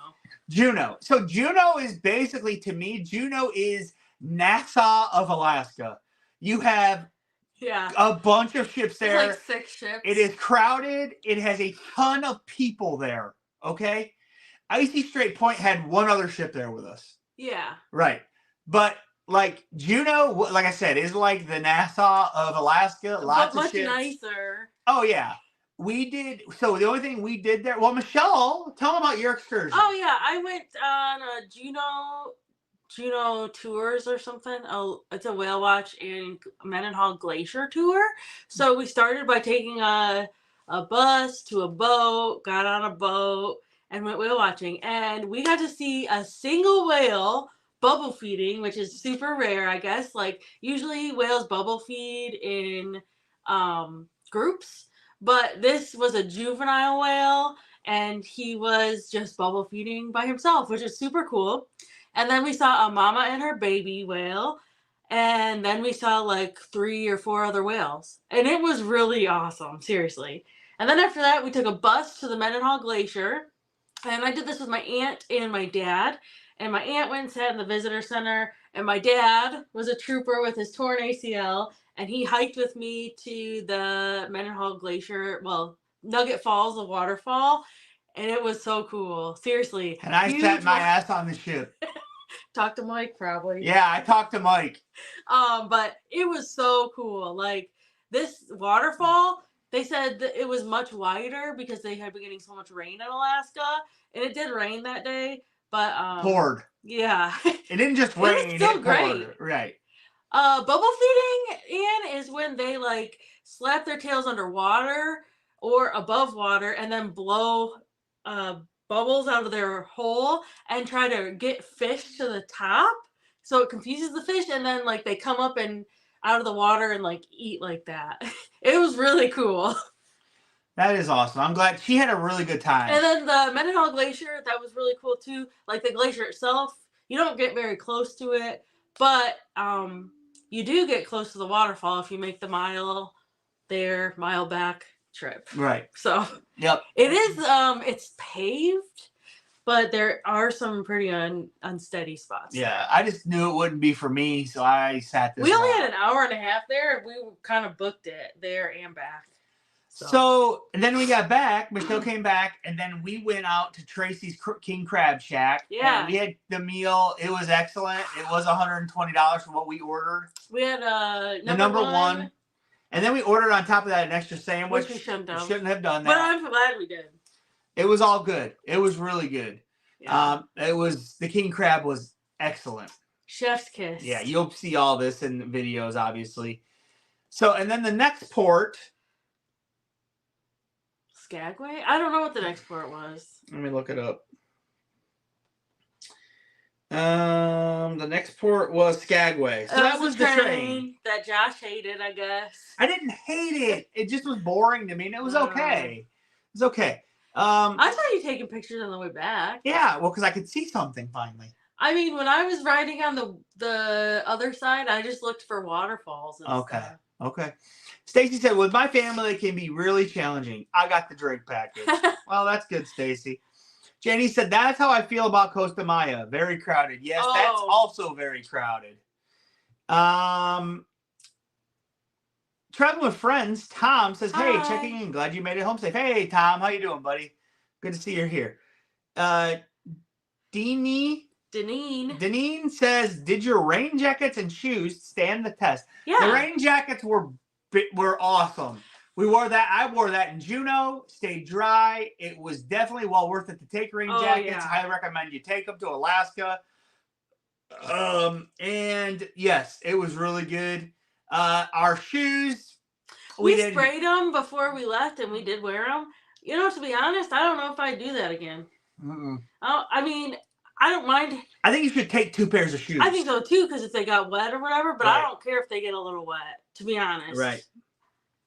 B: Juno. So Juno is basically, to me, Juno is NASA of Alaska. You have a bunch of ships there.
A: It's like 6 ships.
B: It is crowded. It has a ton of people there. Okay? Icy Strait Point had one other ship there with us. Yeah. Right. But like Juno, like I said, is like the NASA of Alaska. Lots of ships.
A: Much nicer.
B: Oh, yeah. We did. So the only thing we did there. Well, Michelle, tell them about your excursion.
A: Oh, yeah. I went on a Juno tours or something. Oh, it's a whale watch and Mendenhall Glacier tour. So we started by taking a bus to a boat, got on a boat, and went whale watching. And we got to see a single whale bubble feeding, which is super rare, I guess. Like usually whales bubble feed in groups, but this was a juvenile whale and he was just bubble feeding by himself, which is super cool. And then we saw a mama and her baby whale, and then we saw like 3 or 4 other whales, and it was really awesome, seriously. And then after that we took a bus to the Mendenhall Glacier, and I did this with my aunt and my dad. And my aunt went and sat in the visitor center, and my dad was a trooper with his torn ACL, and he hiked with me to the Mendenhall Glacier, well, Nugget Falls, the waterfall, and it was so cool. Seriously.
B: And I sat my ass on the ship.
A: Talk to Mike, probably.
B: Yeah, I talked to Mike.
A: But it was so cool. Like, this waterfall, they said that it was much wider because they had been getting so much rain in Alaska, and it did rain that day. But
B: poured.
A: Yeah.
B: It didn't just rain.
A: It was still great.
B: Right.
A: Bubble feeding, Ian, is when they like slap their tails underwater or above water and then blow bubbles out of their hole and try to get fish to the top. So it confuses the fish, and then like they come up and out of the water and like eat like that. It was really cool.
B: That is awesome. I'm glad she had a really good time.
A: And then the Mendenhall Glacier, that was really cool too. Like the glacier itself, you don't get very close to it, but you do get close to the waterfall if you make the mile there, mile back trip.
B: Right.
A: So
B: yep.
A: It is it's paved, but there are some pretty unsteady spots.
B: Yeah, I just knew it wouldn't be for me, so I sat this.
A: We only had an hour and a half there, and we kind of booked it there and back.
B: So and then we got back. Michelle came back, and then we went out to Tracy's King Crab Shack.
A: Yeah.
B: And we had the meal. It was excellent. It was $120 for what we ordered.
A: We had
B: the number one. And then we ordered on top of that an extra sandwich.
A: Which we shouldn't have.
B: We shouldn't have done that.
A: But I'm glad we did.
B: It was all good. It was really good.
A: Yeah.
B: The king crab was excellent.
A: Chef's kiss.
B: Yeah, you'll see all this in the videos, obviously. So, and then the next port.
A: Skagway? I don't know what the next port was.
B: Let me look it up. The next port was Skagway. So that was the train
A: that Josh hated, I guess.
B: I didn't hate it. It just was boring to me, and it was okay. It was okay.
A: I saw you taking pictures on the way back.
B: Yeah, well, because I could see something finally.
A: I mean, when I was riding on the other side, I just looked for waterfalls and stuff.
B: Okay. Stacy said, with my family, it can be really challenging. I got the drink package. Well, that's good, Stacy. Jenny said, that's how I feel about Costa Maya. Very crowded. Yes, that's also very crowded. Traveling with friends, Tom says, hey, checking in. Glad you made it home safe. Hey, Tom, how you doing, buddy? Good to see you're here. Deneen says, did your rain jackets and shoes stand the test?
A: Yeah.
B: The rain jackets were awesome. We wore that. I wore that in Juno. Stayed dry. It was definitely well worth it to take rain jackets.
A: Yeah.
B: Highly recommend you take them to Alaska. And yes, it was really good. Our shoes.
A: We sprayed them before we left, and we did wear them. You know, to be honest, I don't know if I'd do that again. I mean, I don't mind. I
B: think you should take 2 pairs of shoes.
A: I think so too, because if they got wet or whatever, but I don't care if they get a little wet, to be honest.
B: Right.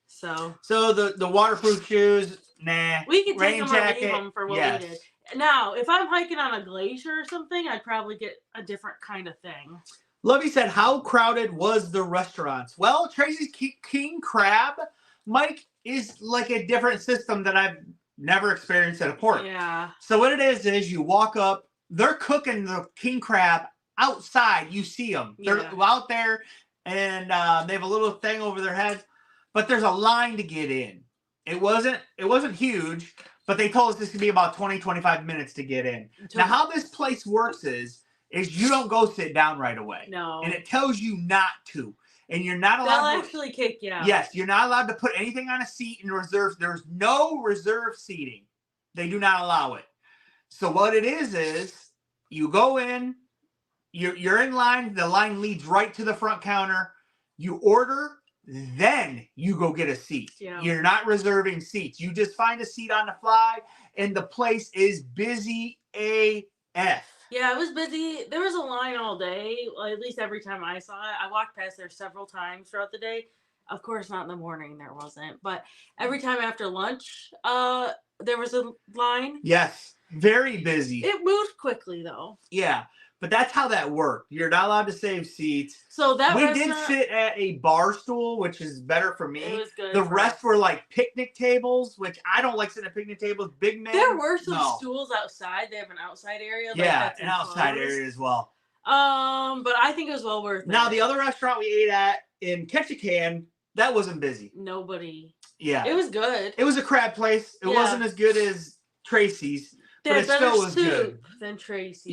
A: So
B: the waterproof shoes, nah.
A: We could take them or leave them for what we did. Now, if I'm hiking on a glacier or something, I'd probably get a different kind of thing.
B: Lovey said, how crowded was the restaurants? Well, Tracy's King Crab, Mike, is like a different system that I've never experienced at a port.
A: Yeah.
B: So what it is you walk up, they're cooking the king crab outside. You see them. They're out there, and they have a little thing over their heads, but there's a line to get in. It wasn't huge, but they told us this could be about 20-25 minutes to get in. Now, how this place works is you don't go sit down right away.
A: No.
B: And it tells you not to. And you're not allowed
A: They'll actually kick you out.
B: Yes, you're not allowed to put anything on a seat in reserve. There's no reserve seating. They do not allow it. So what it is you go in, you're in line. The line leads right to the front counter. You order, then you go get a seat.
A: Yeah.
B: You're not reserving seats. You just find a seat on the fly, and the place is busy AF.
A: Yeah, it was busy. There was a line all day, well, at least every time I saw it. I walked past there several times throughout the day. Of course, not in the morning, there wasn't. But every time after lunch, there was a line.
B: Yes, very busy.
A: It moved quickly, though.
B: Yeah, but that's how that worked. You're not allowed to save seats.
A: So
B: we did sit at a bar stool, which is better for me.
A: It was good.
B: The rest were like picnic tables, which I don't like sitting at picnic tables. Big men.
A: There were some stools outside. They have an outside area.
B: Yeah, an outside area as well.
A: But I think it was well worth it.
B: Now, the other restaurant we ate at in Ketchikan, that wasn't busy.
A: Nobody.
B: Yeah.
A: It was good.
B: It was a crab place. It wasn't as good as Tracy's, but it still was good.
A: Than Tracy's.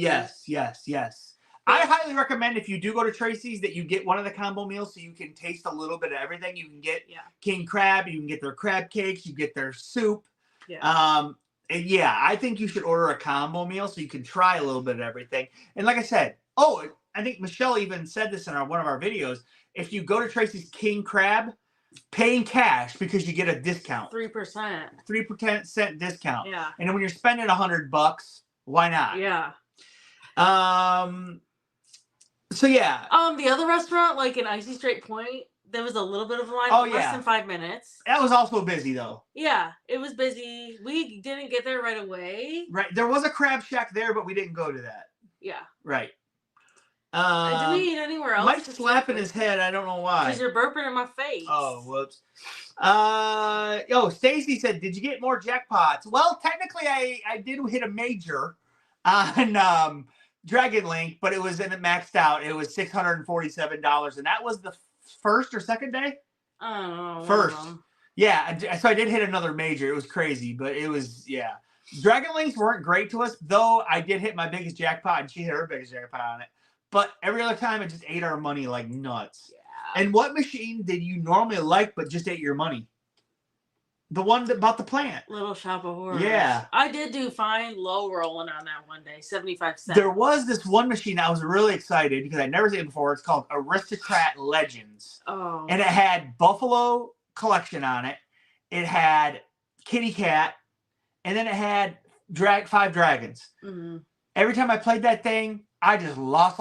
B: Yes. I highly recommend if you do go to Tracy's that you get one of the combo meals so you can taste a little bit of everything. You can get king crab, you can get their crab cakes, you get their soup.
A: Yeah.
B: And I think you should order a combo meal so you can try a little bit of everything. And like I said, I think Michelle even said this in one of our videos. If you go to Tracy's King Crab, pay in cash because you get a discount.
A: 3%.
B: 3% discount.
A: Yeah.
B: And then when you're spending $100, why not?
A: Yeah.
B: So yeah.
A: The other restaurant, like in Icy Strait Point, there was a little bit of a line, less than 5 minutes.
B: That was also busy though.
A: Yeah, it was busy. We didn't get there right away.
B: Right. There was a crab shack there, but we didn't go to that.
A: Yeah.
B: Right.
A: Did we eat anywhere else?
B: Mike's slapping his head. I don't know why.
A: Because you're burping in my face.
B: Oh, whoops. Stacy said, did you get more jackpots? Well, technically I did hit a major on Dragon Link, but it maxed out. It was $647, and that was the first or second day?
A: Oh,
B: first. Yeah, so I did hit another major. It was crazy, but it was, yeah. Dragonlings weren't great to us, though I did hit my biggest jackpot, and she hit her biggest jackpot on it. But every other time, it just ate our money like nuts.
A: Yeah.
B: And what machine did you normally like, but just ate your money? The one that bought the plant.
A: Little Shop of Horrors.
B: Yeah.
A: I did do fine low rolling on that one day, 75 cents.
B: There was this one machine I was really excited because I'd never seen it before. It's called Aristocrat Legends.
A: Oh.
B: And it had Buffalo Collection on it. It had Kitty Cat. And then it had 5 dragons.
A: Mm-hmm.
B: Every time I played that thing, I just lost.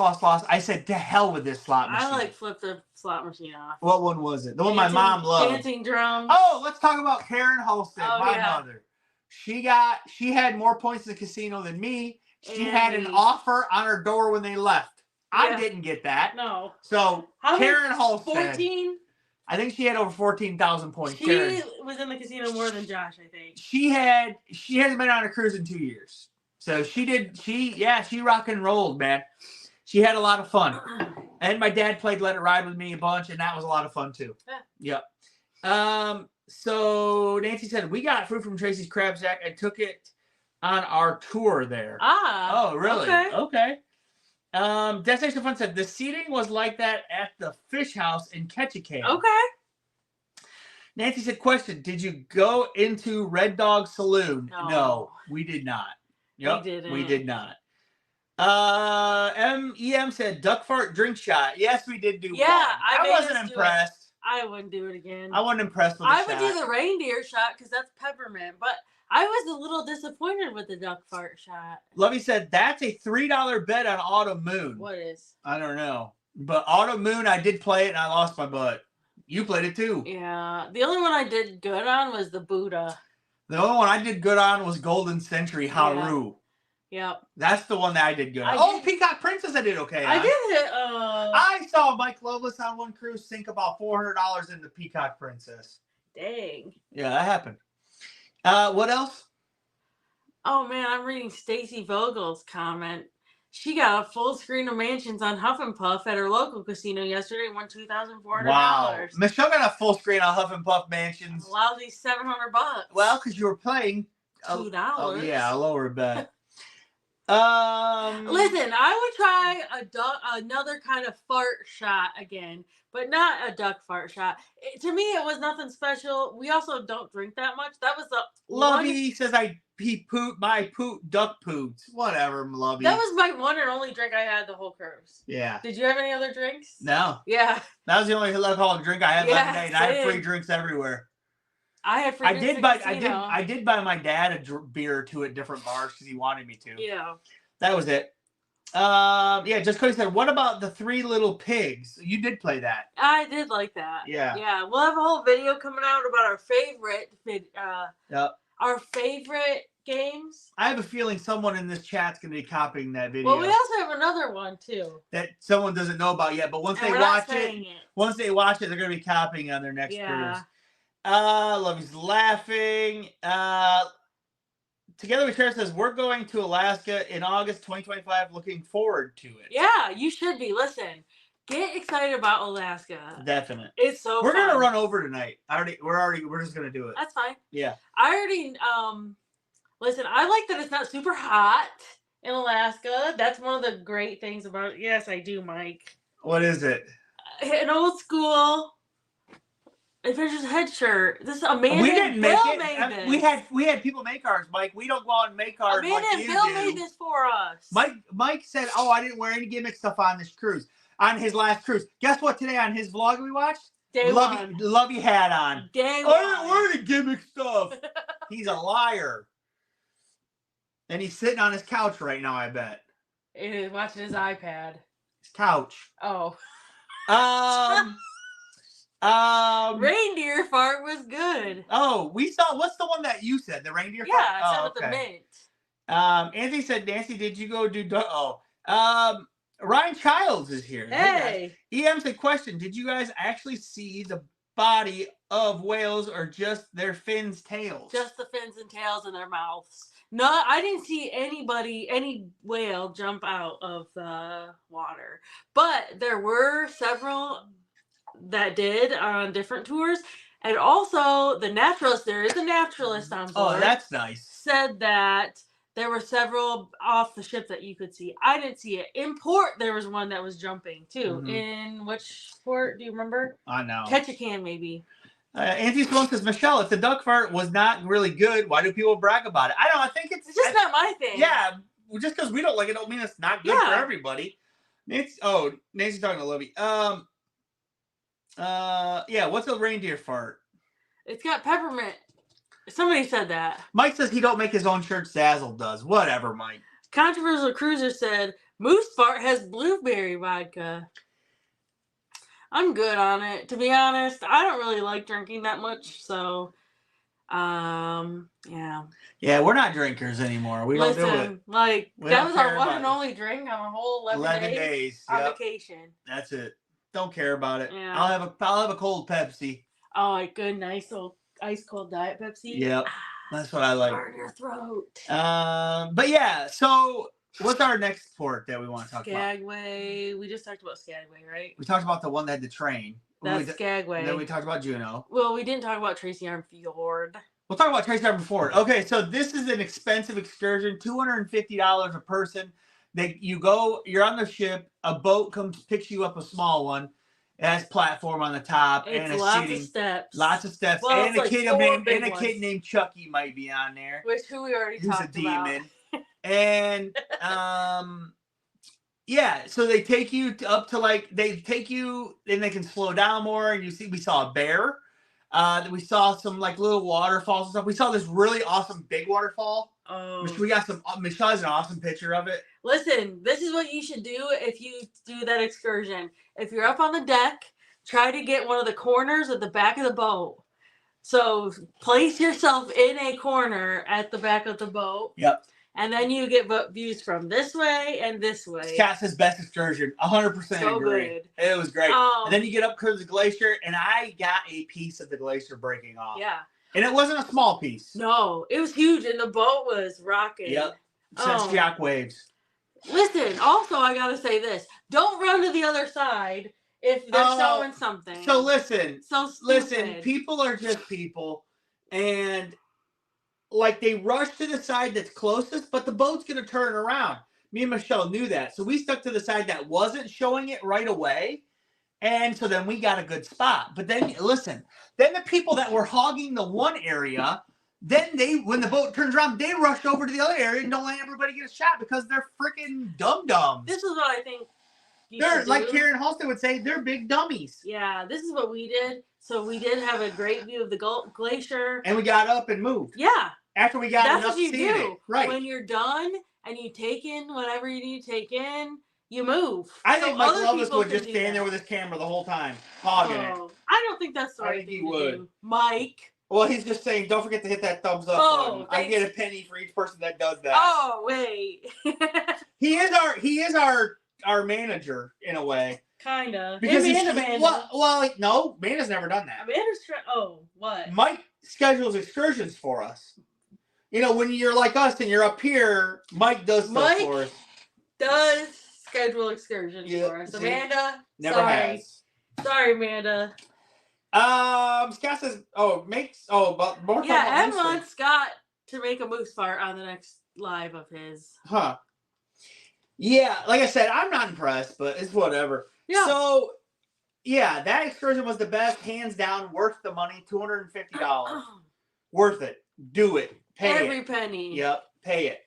B: I said, to hell with this slot machine.
A: I flipped the slot machine off.
B: What one was it? The one my mom loved.
A: Dancing drums.
B: Oh, let's talk about Karen Holston, my
A: yeah.
B: mother. She had more points in the casino than me. She had an offer on her door when they left. I didn't get that.
A: No.
B: So Karen Holston.
A: 14?
B: I think she had over 14,000 points.
A: She was in the casino more than Josh, I think.
B: She hasn't been on a cruise in 2 years. So she rock and rolled, man. She had a lot of fun. And my dad played Let It Ride with me a bunch, and that was a lot of fun too. Yeah. Yep. So Nancy said, we got fruit from Tracy's Crab Shack and took it on our tour there.
A: Ah.
B: Oh, really?
A: Okay.
B: Destination Fun said, the seating was like that at the Fish House in Ketchikan.
A: Okay.
B: Nancy said, question, did you go into Red Dog Saloon? No, we did not. Yep, we did not. EM said, duck fart drink shot. Yes, we did do one. I wasn't impressed.
A: I wouldn't do it again.
B: I wasn't impressed with the shot.
A: I would do the reindeer shot because that's peppermint, but I was a little disappointed with the duck fart shot.
B: Lovey said, that's a $3 bet on Autumn Moon.
A: What is?
B: I don't know. But Autumn Moon, I did play it and I lost my butt. You played it too.
A: Yeah. The only one I did good on was the Buddha.
B: The only one I did good on was Golden Century Haru.
A: Yep.
B: That's the one that I did good on. Peacock Princess I did okay on.
A: I did it.
B: I saw Mike Loveless on one cruise sink about $400 into Peacock Princess.
A: Dang.
B: Yeah, that happened. What else?
A: Oh, man, I'm reading Stacy Vogel's comment. She got a full screen of mansions on Huff and Puff at her local casino yesterday and won $2,400.
B: Wow. Michelle got a full screen on Huff and Puff mansions.
A: Lousy $700.
B: Well, because you were playing
A: $2.
B: Oh, yeah, a lower bet.
A: Listen, I would try another kind of fart shot again, but not a duck fart shot. To me, it was nothing special. We also don't drink that much. That was the
B: Lovey says duck poots. Whatever, Lovey.
A: That was my one and only drink I had the whole cruise.
B: Yeah.
A: Did you have any other drinks?
B: No.
A: Yeah.
B: That was the only alcoholic drink I had last night, and I had free drinks everywhere.
A: I had free drinks
B: I did buy my dad a beer or two at different bars because he wanted me to.
A: Yeah.
B: That was it. Yeah, just Cody said, what about the 3 Little Pigs? You did play that.
A: I did like that.
B: Yeah.
A: Yeah. We'll have a whole video coming out about our favorite our favorite games.
B: I have a feeling someone in this chat's going to be copying that video.
A: Well, we also have another one too
B: that someone doesn't know about yet, but once they watch it, they're going to be copying on their next cruise. Lovey's laughing. Together with Tracy says, we're going to Alaska in August 2025. Looking forward to it.
A: Yeah, you should be. Listen, get excited about Alaska.
B: Definite.
A: It's so
B: We're
A: fun.
B: gonna run over tonight. We're just gonna do it.
A: That's fine.
B: Yeah.
A: I already listen, I like that it's not super hot in Alaska. That's one of the great things about it. Yes, I do, Mike.
B: What is it?
A: An old school Adventure's Head shirt. This is Amanda
B: we didn't
A: and
B: make
A: Bill
B: it.
A: made this.
B: We had people make ours, Mike. We don't go out and make ours.
A: Amanda
B: like
A: and
B: you
A: Bill
B: do.
A: made this for us.
B: Mike said, "Oh, I didn't wear any gimmick stuff on this cruise, on his last cruise." Guess what? Today on his vlog we watched, Lovey had on.
A: Day
B: one. I didn't wear any gimmick stuff. He's a liar, and he's sitting on his couch right now. I bet.
A: He's watching his iPad.
B: His couch.
A: Oh. Reindeer fart was good.
B: Oh, we saw. What's the one that you said? The reindeer fart?
A: Yeah, I said with the mint.
B: Anthony said, Nancy, did you go do? Ryan Childs is here.
A: Hey.
B: EM said, question: did you guys actually see the body of whales or just their fins, tails?
A: Just the fins and tails and their mouths. No, I didn't see any whale jump out of the water, but there were several that did on different tours, And also, the naturalist, there is a naturalist on board.
B: Oh, that's nice.
A: Said that there were several off the ship that you could see. I didn't see it. In port, there was one that was jumping, too.
B: Mhm.
A: In which port? Do you remember?
B: I know.
A: Ketchikan, maybe.
B: Auntie Sloan says, Michelle, if the duck fart was not really good, why do people brag about it? I don't know. I think it's
A: just not my thing.
B: Yeah, just because we don't like it don't mean it's not good for everybody. Nancy's talking to Libby. Yeah, what's a reindeer fart?
A: It's got peppermint. Somebody said that.
B: Mike says he don't make his own shirt. Zazzle does. Whatever, Mike.
A: Controversial Cruiser said, Moose fart has blueberry vodka. I'm good on it. To be honest, I don't really like drinking that much, so yeah. Yeah,
B: we're not drinkers anymore. We don't do it.
A: Like that was our one and only drink on a whole 11 days on vacation.
B: That's it. Don't care about it.
A: Yeah.
B: I'll have a cold Pepsi.
A: Oh, a good nice old ice cold Diet Pepsi.
B: Yep. That's what I like.
A: Burn your throat.
B: But yeah, so what's our next port that we want to talk about?
A: Skagway. We just talked about Skagway, right?
B: We talked about the one that had the train.
A: That's Skagway.
B: And then we talked about Juno.
A: Well, we didn't talk about Tracy Arm Fjord.
B: We'll talk about Tracy Arm Fjord. Okay, so this is an expensive excursion, $250 a person. You're on the ship, a boat comes, picks you up, a small one. It has platform on the top and a
A: lots
B: seating.
A: Of steps.
B: Lots of steps.
A: Well,
B: and a kid named Chucky might be on there.
A: Who we already talked about. Who's
B: a demon. And yeah, so they take you up to and they can slow down more, and we saw a bear. We saw some little waterfalls and stuff. We saw this really awesome big waterfall.
A: Oh.
B: Michelle has an awesome picture of it.
A: Listen, this is what you should do if you do that excursion. If you're up on the deck, try to get one of the corners at the back of the boat. So place yourself in a corner at the back of the boat.
B: Yep.
A: And then you get views from this way and this way.
B: Cass's best excursion. 100%
A: so
B: agree.
A: Good.
B: It was great. And then you get up to the glacier, and I got a piece of the glacier breaking off.
A: Yeah.
B: And it wasn't a small piece.
A: No, it was huge, and the boat was rocking.
B: Yep. Says shock waves.
A: Listen, also, I got to say this. Don't run to the other side if they're showing something.
B: So listen.
A: Listen,
B: people are just people. And, they rush to the side that's closest, but the boat's going to turn around. Me and Michelle knew that. So we stuck to the side that wasn't showing it right away. And so then we got a good spot. But then, listen. Then the people that were hogging the one area, when the boat turns around, they rush over to the other area and don't let everybody get a shot because they're freaking dum-dums.
A: This is what I think
B: they're, like Karen Halstead would say, they're big dummies.
A: Yeah, this is what we did. So we did have a great view of the glacier.
B: And we got up and moved.
A: Yeah.
B: After we got enough
A: seeing
B: it. Right.
A: When you're done and you take in whatever you need to take in, you move.
B: I think Mike Loveless would just stand there with his camera the whole time, hogging it.
A: I don't think that's the right thing to do. Mike.
B: Well, he's just saying, don't forget to hit that thumbs up button. I get a penny for each person that does that.
A: Oh, wait.
B: He is our manager in a way.
A: Kinda.
B: Because no, Amanda's never done that.
A: What?
B: Mike schedules excursions for us. When you're like us and you're up here, Mike does stuff for us.
A: Does schedule excursions for us. Amanda,
B: never has.
A: Sorry, Amanda.
B: Scott says, but more.
A: Yeah, Em wants Scott to make a moose fart on the next live of his.
B: Huh. Yeah, like I said, I'm not impressed, but it's whatever. Yeah. So, yeah, that excursion was the best, hands down, worth the money, $250. Worth it. Do it. Pay
A: every penny.
B: Yep, pay it.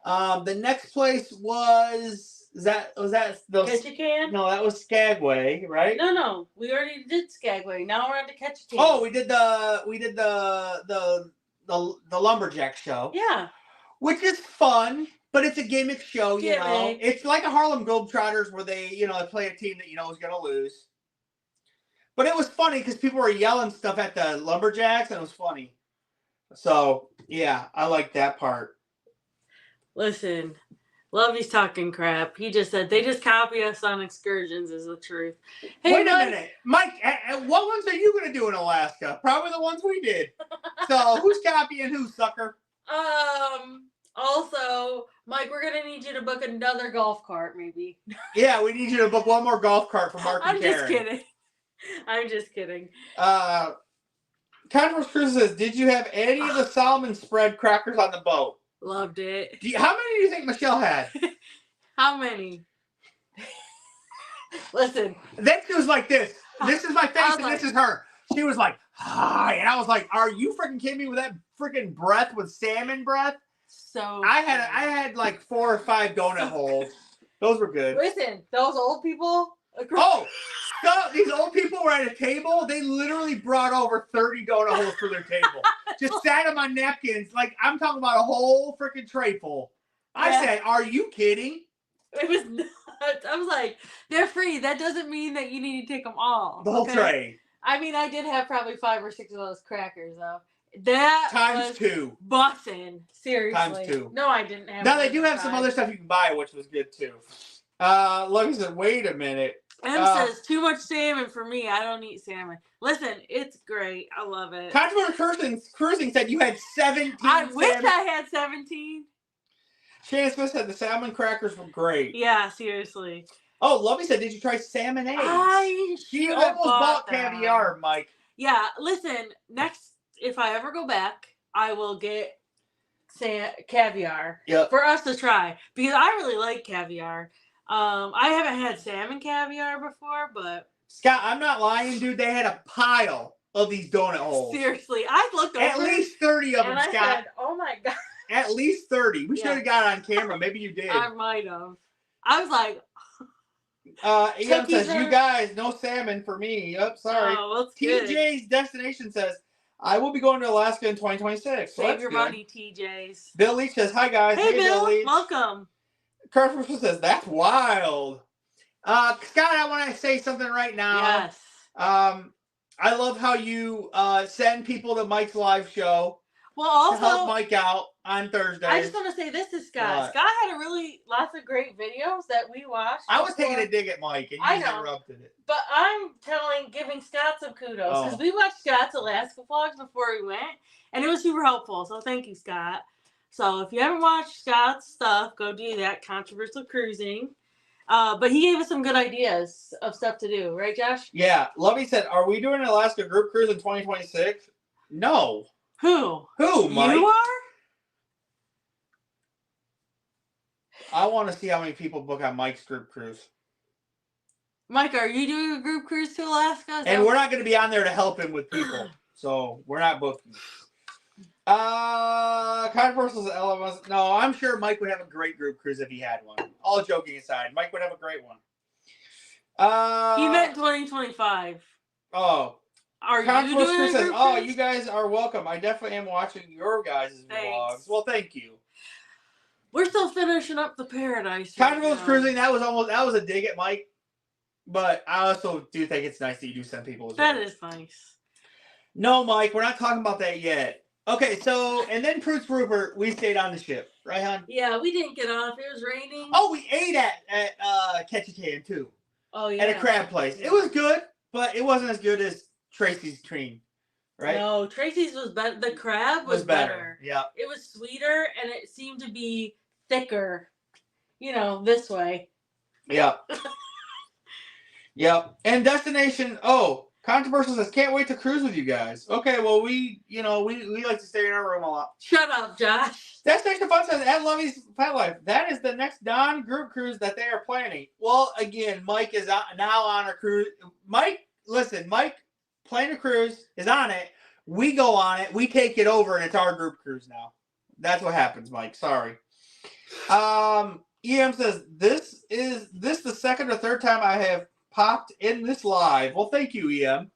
B: The next place was that the
A: Ketchikan?
B: No, that was Skagway, right?
A: No, we already did Skagway. Now we're on to Ketchikan.
B: Oh, we did the lumberjack show.
A: Yeah,
B: which is fun, but it's a gimmick show. It's like a Harlem Globetrotters where they play a team that is going to lose. But it was funny because people were yelling stuff at the lumberjacks, and it was funny. So yeah, I like that part.
A: Listen, Lovey's talking crap. He just said they just copy us on excursions is the truth. Hey,
B: wait a minute. Mike, what ones are you going to do in Alaska? Probably the ones we did. So who's copying who, sucker?
A: Also, Mike, we're going to need you to book another golf cart, maybe.
B: Yeah, we need you to book one more golf cart for Mark and Karen.
A: I'm just kidding.
B: Controversial Cruise says, did you have any of the salmon spread crackers on the boat?
A: Loved it.
B: How many do you think Michelle had?
A: How many? Listen.
B: Then she was like this. This is my face and
A: like,
B: this is her. She was like, hi. And I was like, are you freaking kidding me with that freaking breath with salmon breath?
A: So
B: I had like 4 or 5 donut holes. Those were good.
A: Listen, those old people.
B: Oh, so these old people were at a table. They literally brought over 30 donut holes for their table. Just sat them on napkins. Like, I'm talking about a whole freaking tray full. I said, are you kidding?
A: It was nuts. I was like, they're free. That doesn't mean that you need to take them all.
B: The whole tray.
A: I mean, I did have probably 5 or 6 of those crackers, though. That
B: times 2.
A: Bussin'. Seriously.
B: Times 2.
A: No, I didn't have.
B: Now, they do have some other stuff you can buy, which was good, too. Logan said, wait a minute.
A: M says, too much salmon for me. I don't eat salmon. Listen, it's great. I love it.
B: Controversial Cruising said you had 17
A: I wish I had 17.
B: Shannon Smith said the salmon crackers were great.
A: Yeah, seriously.
B: Oh, Lovey said, did you try salmon eggs? She almost bought caviar, Mike.
A: Yeah, listen, next, if I ever go back, I will get caviar for us to try. Because I really like caviar. I haven't had salmon caviar before, but...
B: Scott, I'm not lying, dude. They had a pile of these donut holes.
A: Seriously, I looked over...
B: At least 30 of them,
A: and
B: Scott.
A: I said, oh my God.
B: At least 30. We should have got it on camera. Maybe you did.
A: I might have. I was like...
B: Ian says, you guys, no salmon for me. Oh, sorry.
A: Oh, that's good.
B: TJ's Destination says, I will be going to Alaska in 2026. So
A: Save your money, TJ's.
B: Bill Leach says, hi, guys.
A: Hey, Bill.
B: Leach.
A: Welcome.
B: Carter says, that's wild. Scott, I want to say something right now.
A: Yes.
B: I love how you send people to Mike's live show.
A: Well, also,
B: to help Mike out on Thursday.
A: I just want to say this to Scott. Scott had lots of great videos that we watched.
B: I was taking a dig at Mike, and you interrupted it.
A: But I'm giving Scott some kudos because we watched Scott's Alaska vlogs before we went, and it was super helpful. So thank you, Scott. So if you haven't watched Scott's stuff, go do that. Controversial Cruising. But he gave us some good ideas of stuff to do, right, Josh?
B: Yeah. Lovey said, "Are we doing an Alaska group cruise in 2026?" No.
A: Who,
B: Mike?
A: You are?
B: I want to see how many people book on Mike's group cruise.
A: Mike, are you doing a group cruise to Alaska?
B: And we're not going to be on there to help him with people. So we're not booking. Controversial elements. No, I'm sure Mike would have a great group cruise if he had one. All joking aside, Mike would have a great one.
A: He meant 2025.
B: Oh.
A: Are you doing
B: says, "Oh, you guys are welcome. I definitely am watching your guys' vlogs." Well, thank you.
A: We're still finishing up the Paradise.
B: Controversial Cruising. That was a dig at Mike, but I also do think it's nice that you do send people.
A: That is nice.
B: No, Mike, we're not talking about that yet. Okay, so and then Pruitt's Rupert, we stayed on the ship, right, hon?
A: Yeah, we didn't get off. It was raining.
B: Oh, we ate at Ketchikan too.
A: Oh yeah.
B: At a crab place. It was good, but it wasn't as good as Tracy's cream, right?
A: No, Tracy's was better. The crab was better.
B: Yeah.
A: It was sweeter and it seemed to be thicker. You know, this way.
B: Yeah. Yep. And Destination. Oh, Controversial says, "Can't wait to cruise with you guys." Okay, well we like to stay in our room a lot.
A: Shut up, Josh.
B: Destination Fun says, "At Lovey's Pet Life, that is the next non-group cruise that they are planning." Well, again, Mike is now on a cruise. Mike, listen, Mike. Plan a cruise is on it. We go on it. We take it over, and it's our group cruise now. That's what happens, Mike. Sorry. EM says, this the second or third time I have popped in this live. Well, thank you, EM.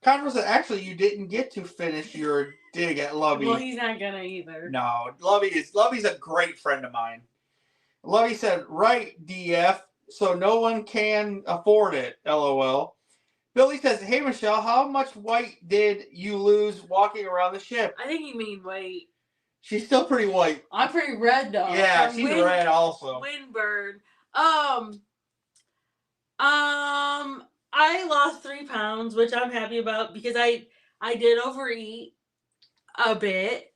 B: Converse said, actually, you didn't get to finish your dig at Lovey.
A: Well, he's not gonna either.
B: No, Lovey's a great friend of mine. Lovey said, right, DF, so no one can afford it. LOL. Billy says, "Hey, Michelle, how much weight did you lose walking around the ship?"
A: I think you mean weight.
B: She's still pretty white.
A: I'm pretty red, though.
B: Yeah, she's red also.
A: Windbird. I lost 3 pounds, which I'm happy about because I did overeat a bit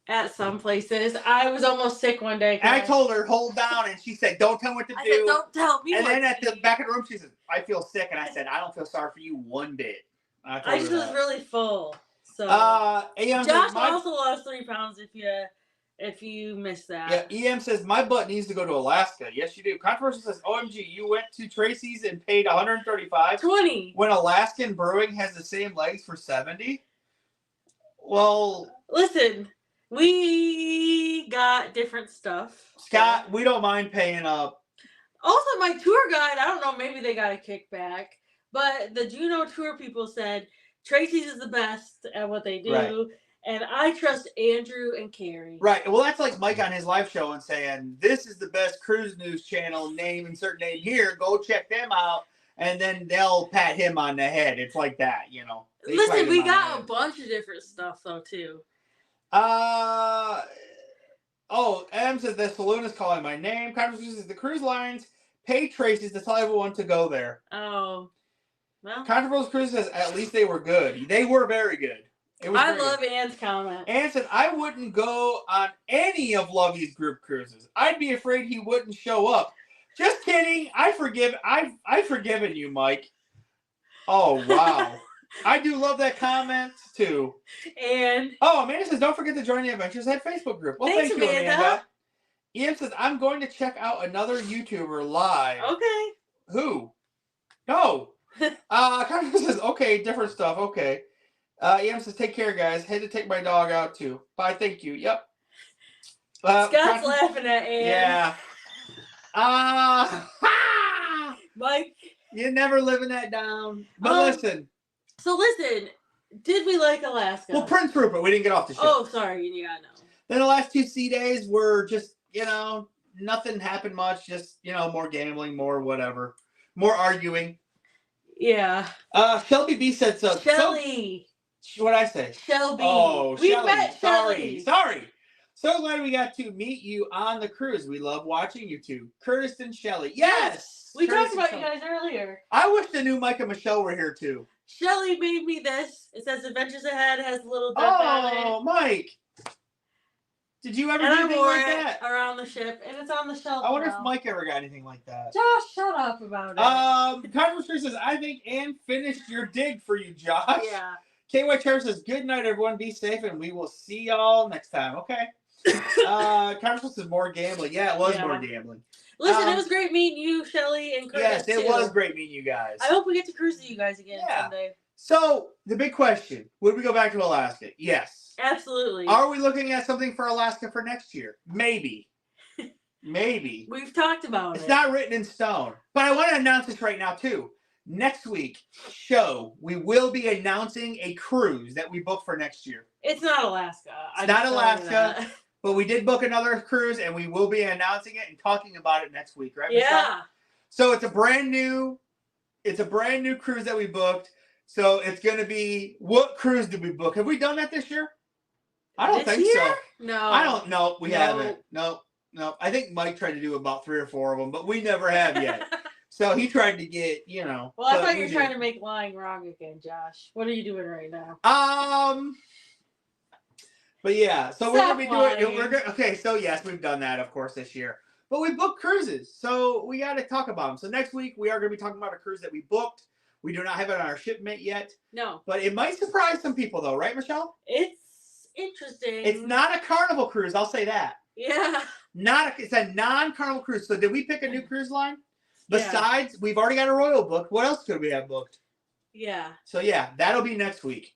A: at some places. I was almost sick one day.
B: And I told her, hold down, and she said, don't tell me what to do.
A: I said, don't tell me
B: and
A: what
B: then
A: to
B: at the back of the room, she said, I feel sick. And I said, I don't feel sorry for you one bit.
A: I just was really full. So
B: AM
A: Josh
B: says,
A: also lost 3 pounds if you missed that.
B: yeah, EM says my butt needs to go to Alaska. Yes, you do. Controversial says, OMG, you went to Tracy's and paid $135
A: $20
B: when Alaskan Brewing has the same legs for $70. Well,
A: listen, we got different stuff.
B: Scott, we don't mind paying up.
A: Also, my tour guide, I don't know, maybe they got a kickback, but the Juno tour people said Tracy's is the best at what they do,
B: Right.
A: and I trust Andrew and Carrie.
B: Right. Well, that's like Mike on his live show and saying, this is the best cruise news channel, name insert name here. Go check them out. And then they'll pat him on the head. It's like that, you know.
A: Listen, we got a bunch of different stuff, though, too.
B: M says the saloon is calling my name. Controversy says the cruise lines pay Tracy's to tell everyone to go there.
A: Oh. Well.
B: Controversial Cruise says at least they were good. They were very good.
A: I love Ann's comment.
B: Ann said, I wouldn't go on any of Lovey's group cruises. I'd be afraid he wouldn't show up. Just kidding. I've forgiven you, Mike. Oh, wow. I do love that comment, too.
A: And
B: Amanda says, don't forget to join the Adventures Head Facebook group. Well,
A: thanks,
B: thank you,
A: Amanda.
B: Ian says, I'm going to check out another YouTuber live.
A: Okay.
B: Who? No. Conrad says, okay, different stuff. Okay. Ian says, take care, guys. Had to take my dog out, too. Bye, thank you. Yep.
A: Scott's laughing at Ann.
B: Yeah.
A: Mike.
B: You're never living that down. But listen.
A: So listen, did we like Alaska?
B: Well, Prince Rupert, we didn't get off the ship.
A: Oh, sorry. Yeah, no.
B: Then the last 2 sea days were just, nothing happened much. Just, more gambling, more whatever. More arguing.
A: Yeah.
B: Shelby B said so.
A: Shelly.
B: What'd I say?
A: Shelby.
B: Oh,
A: we
B: Shelly.
A: met Shelly.
B: Sorry. So glad we got to meet you on the cruise. We love watching you two. Curtis and Shelly. Yes!
A: We
B: Curtis
A: talked about you guys earlier.
B: I wish the new Mike and Michelle were here too.
A: Shelly made me this. It says Adventures Ahead, has a little death on it.
B: Oh, Mike. Did you ever
A: And
B: do
A: I
B: anything
A: wore
B: like
A: it
B: that?
A: around the ship, and it's on the shelf.
B: I wonder
A: now.
B: if Mike ever got anything like that.
A: Josh, shut up about it.
B: Conversation says, I think Ann finished your dig for you, Josh.
A: Yeah.
B: KY Chair says, good night, everyone. Be safe, and we will see y'all next time. Okay. Conversation says, more gambling. Yeah, it was more gambling.
A: Listen, it was great meeting you, Shelly, and Curtis.
B: Yes, it was great meeting you guys.
A: I hope we get to cruise with you guys again someday.
B: So, the big question, would we go back to Alaska? Yes.
A: Absolutely.
B: Are we looking at something for Alaska for next year? Maybe. Maybe.
A: We've talked about
B: It's not written in stone. But I want to announce this right now, too. Next week, we will be announcing a cruise that we booked for next year.
A: It's not Alaska.
B: It's not Alaska, but we did book another cruise, and we will be announcing it and talking about it next week, right, Michelle?
A: Yeah.
B: So it's a brand new cruise that we booked. So it's going to be, what cruise did we book? Have we done that this year? I don't think so.
A: No.
B: I don't know. We haven't. No. I think Mike tried to do about 3 or 4 of them, but we never have yet. So he tried to get,
A: Well, I thought you were trying to make lying wrong again, Josh. What are you doing right now?
B: But yeah, so we're going to be doing, okay, so yes, we've done that, of course, this year. But we booked cruises, so we got to talk about them. So next week, we are going to be talking about a cruise that we booked. We do not have it on our shipment yet.
A: No.
B: But it might surprise some people, though, right, Michelle?
A: It's interesting.
B: It's not a Carnival cruise, I'll say that.
A: Yeah.
B: It's a non-Carnival cruise. So did we pick a new cruise line? Besides, we've already got a Royal booked. What else could we have booked?
A: Yeah.
B: So yeah, that'll be next week.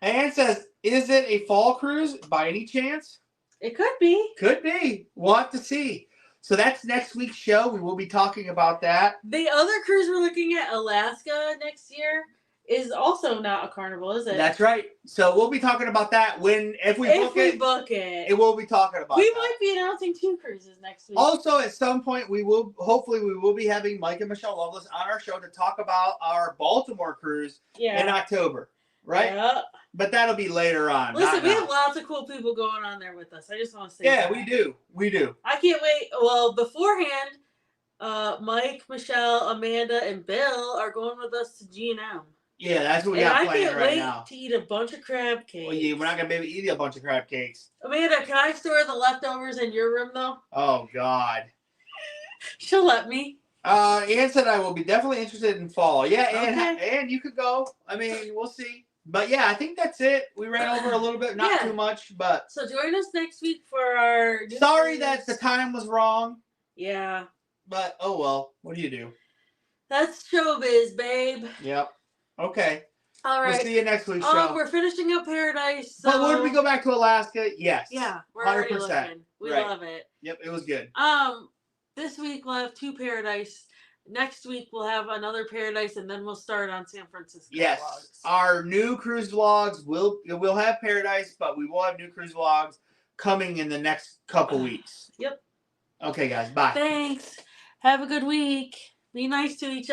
B: Ann says, is it a fall cruise by any chance?
A: It could be.
B: Could be. We'll have to see. So that's next week's show. We will be talking about that.
A: The other cruise we're looking at, Alaska, next year, is also not a Carnival, is it?
B: That's right. So we'll be talking about that if we book it. It will be talking about
A: We
B: that.
A: might be announcing 2 cruises next week.
B: Also, at some point, we will be having Mike and Michelle Loveless on our show to talk about our Baltimore cruise in October, right?
A: Yeah.
B: But that'll be later on.
A: Listen, we have lots of cool people going on there with us. I just want to say that.
B: We do. We do.
A: I can't wait. Well, beforehand, Mike, Michelle, Amanda, and Bill are going with us to G&M.
B: Yeah, that's what we got planned right now.
A: I can't wait to eat a bunch of crab cakes.
B: Well, yeah, we're not going to be able to eat a bunch of crab cakes.
A: Amanda, can I store the leftovers in your room, though?
B: Oh, God.
A: She'll let me.
B: Ann said I will be definitely interested in fall. Yeah,
A: okay.
B: Ann, you could go. I mean, we'll see. But yeah, I think that's it. We ran over a little bit, not too much, but
A: so join us next week for our.
B: Sorry that the time was wrong.
A: Yeah.
B: But oh well, what do you do?
A: That's showbiz, babe.
B: Yep. Okay.
A: All right.
B: We'll see you next week's show.
A: We're finishing up Paradise. So...
B: But would we go back to Alaska? Yes.
A: Yeah, we're
B: 100%.
A: already looking. We love it.
B: Yep, it was good.
A: This week we'll have 2 Paradise. Next week we'll have another Paradise, and then we'll start on San Francisco.
B: Yes,
A: vlogs.
B: Our new cruise vlogs will have Paradise, but we will have new cruise vlogs coming in the next couple weeks.
A: Yep.
B: Okay, guys. Bye.
A: Thanks. Have a good week. Be nice to each other.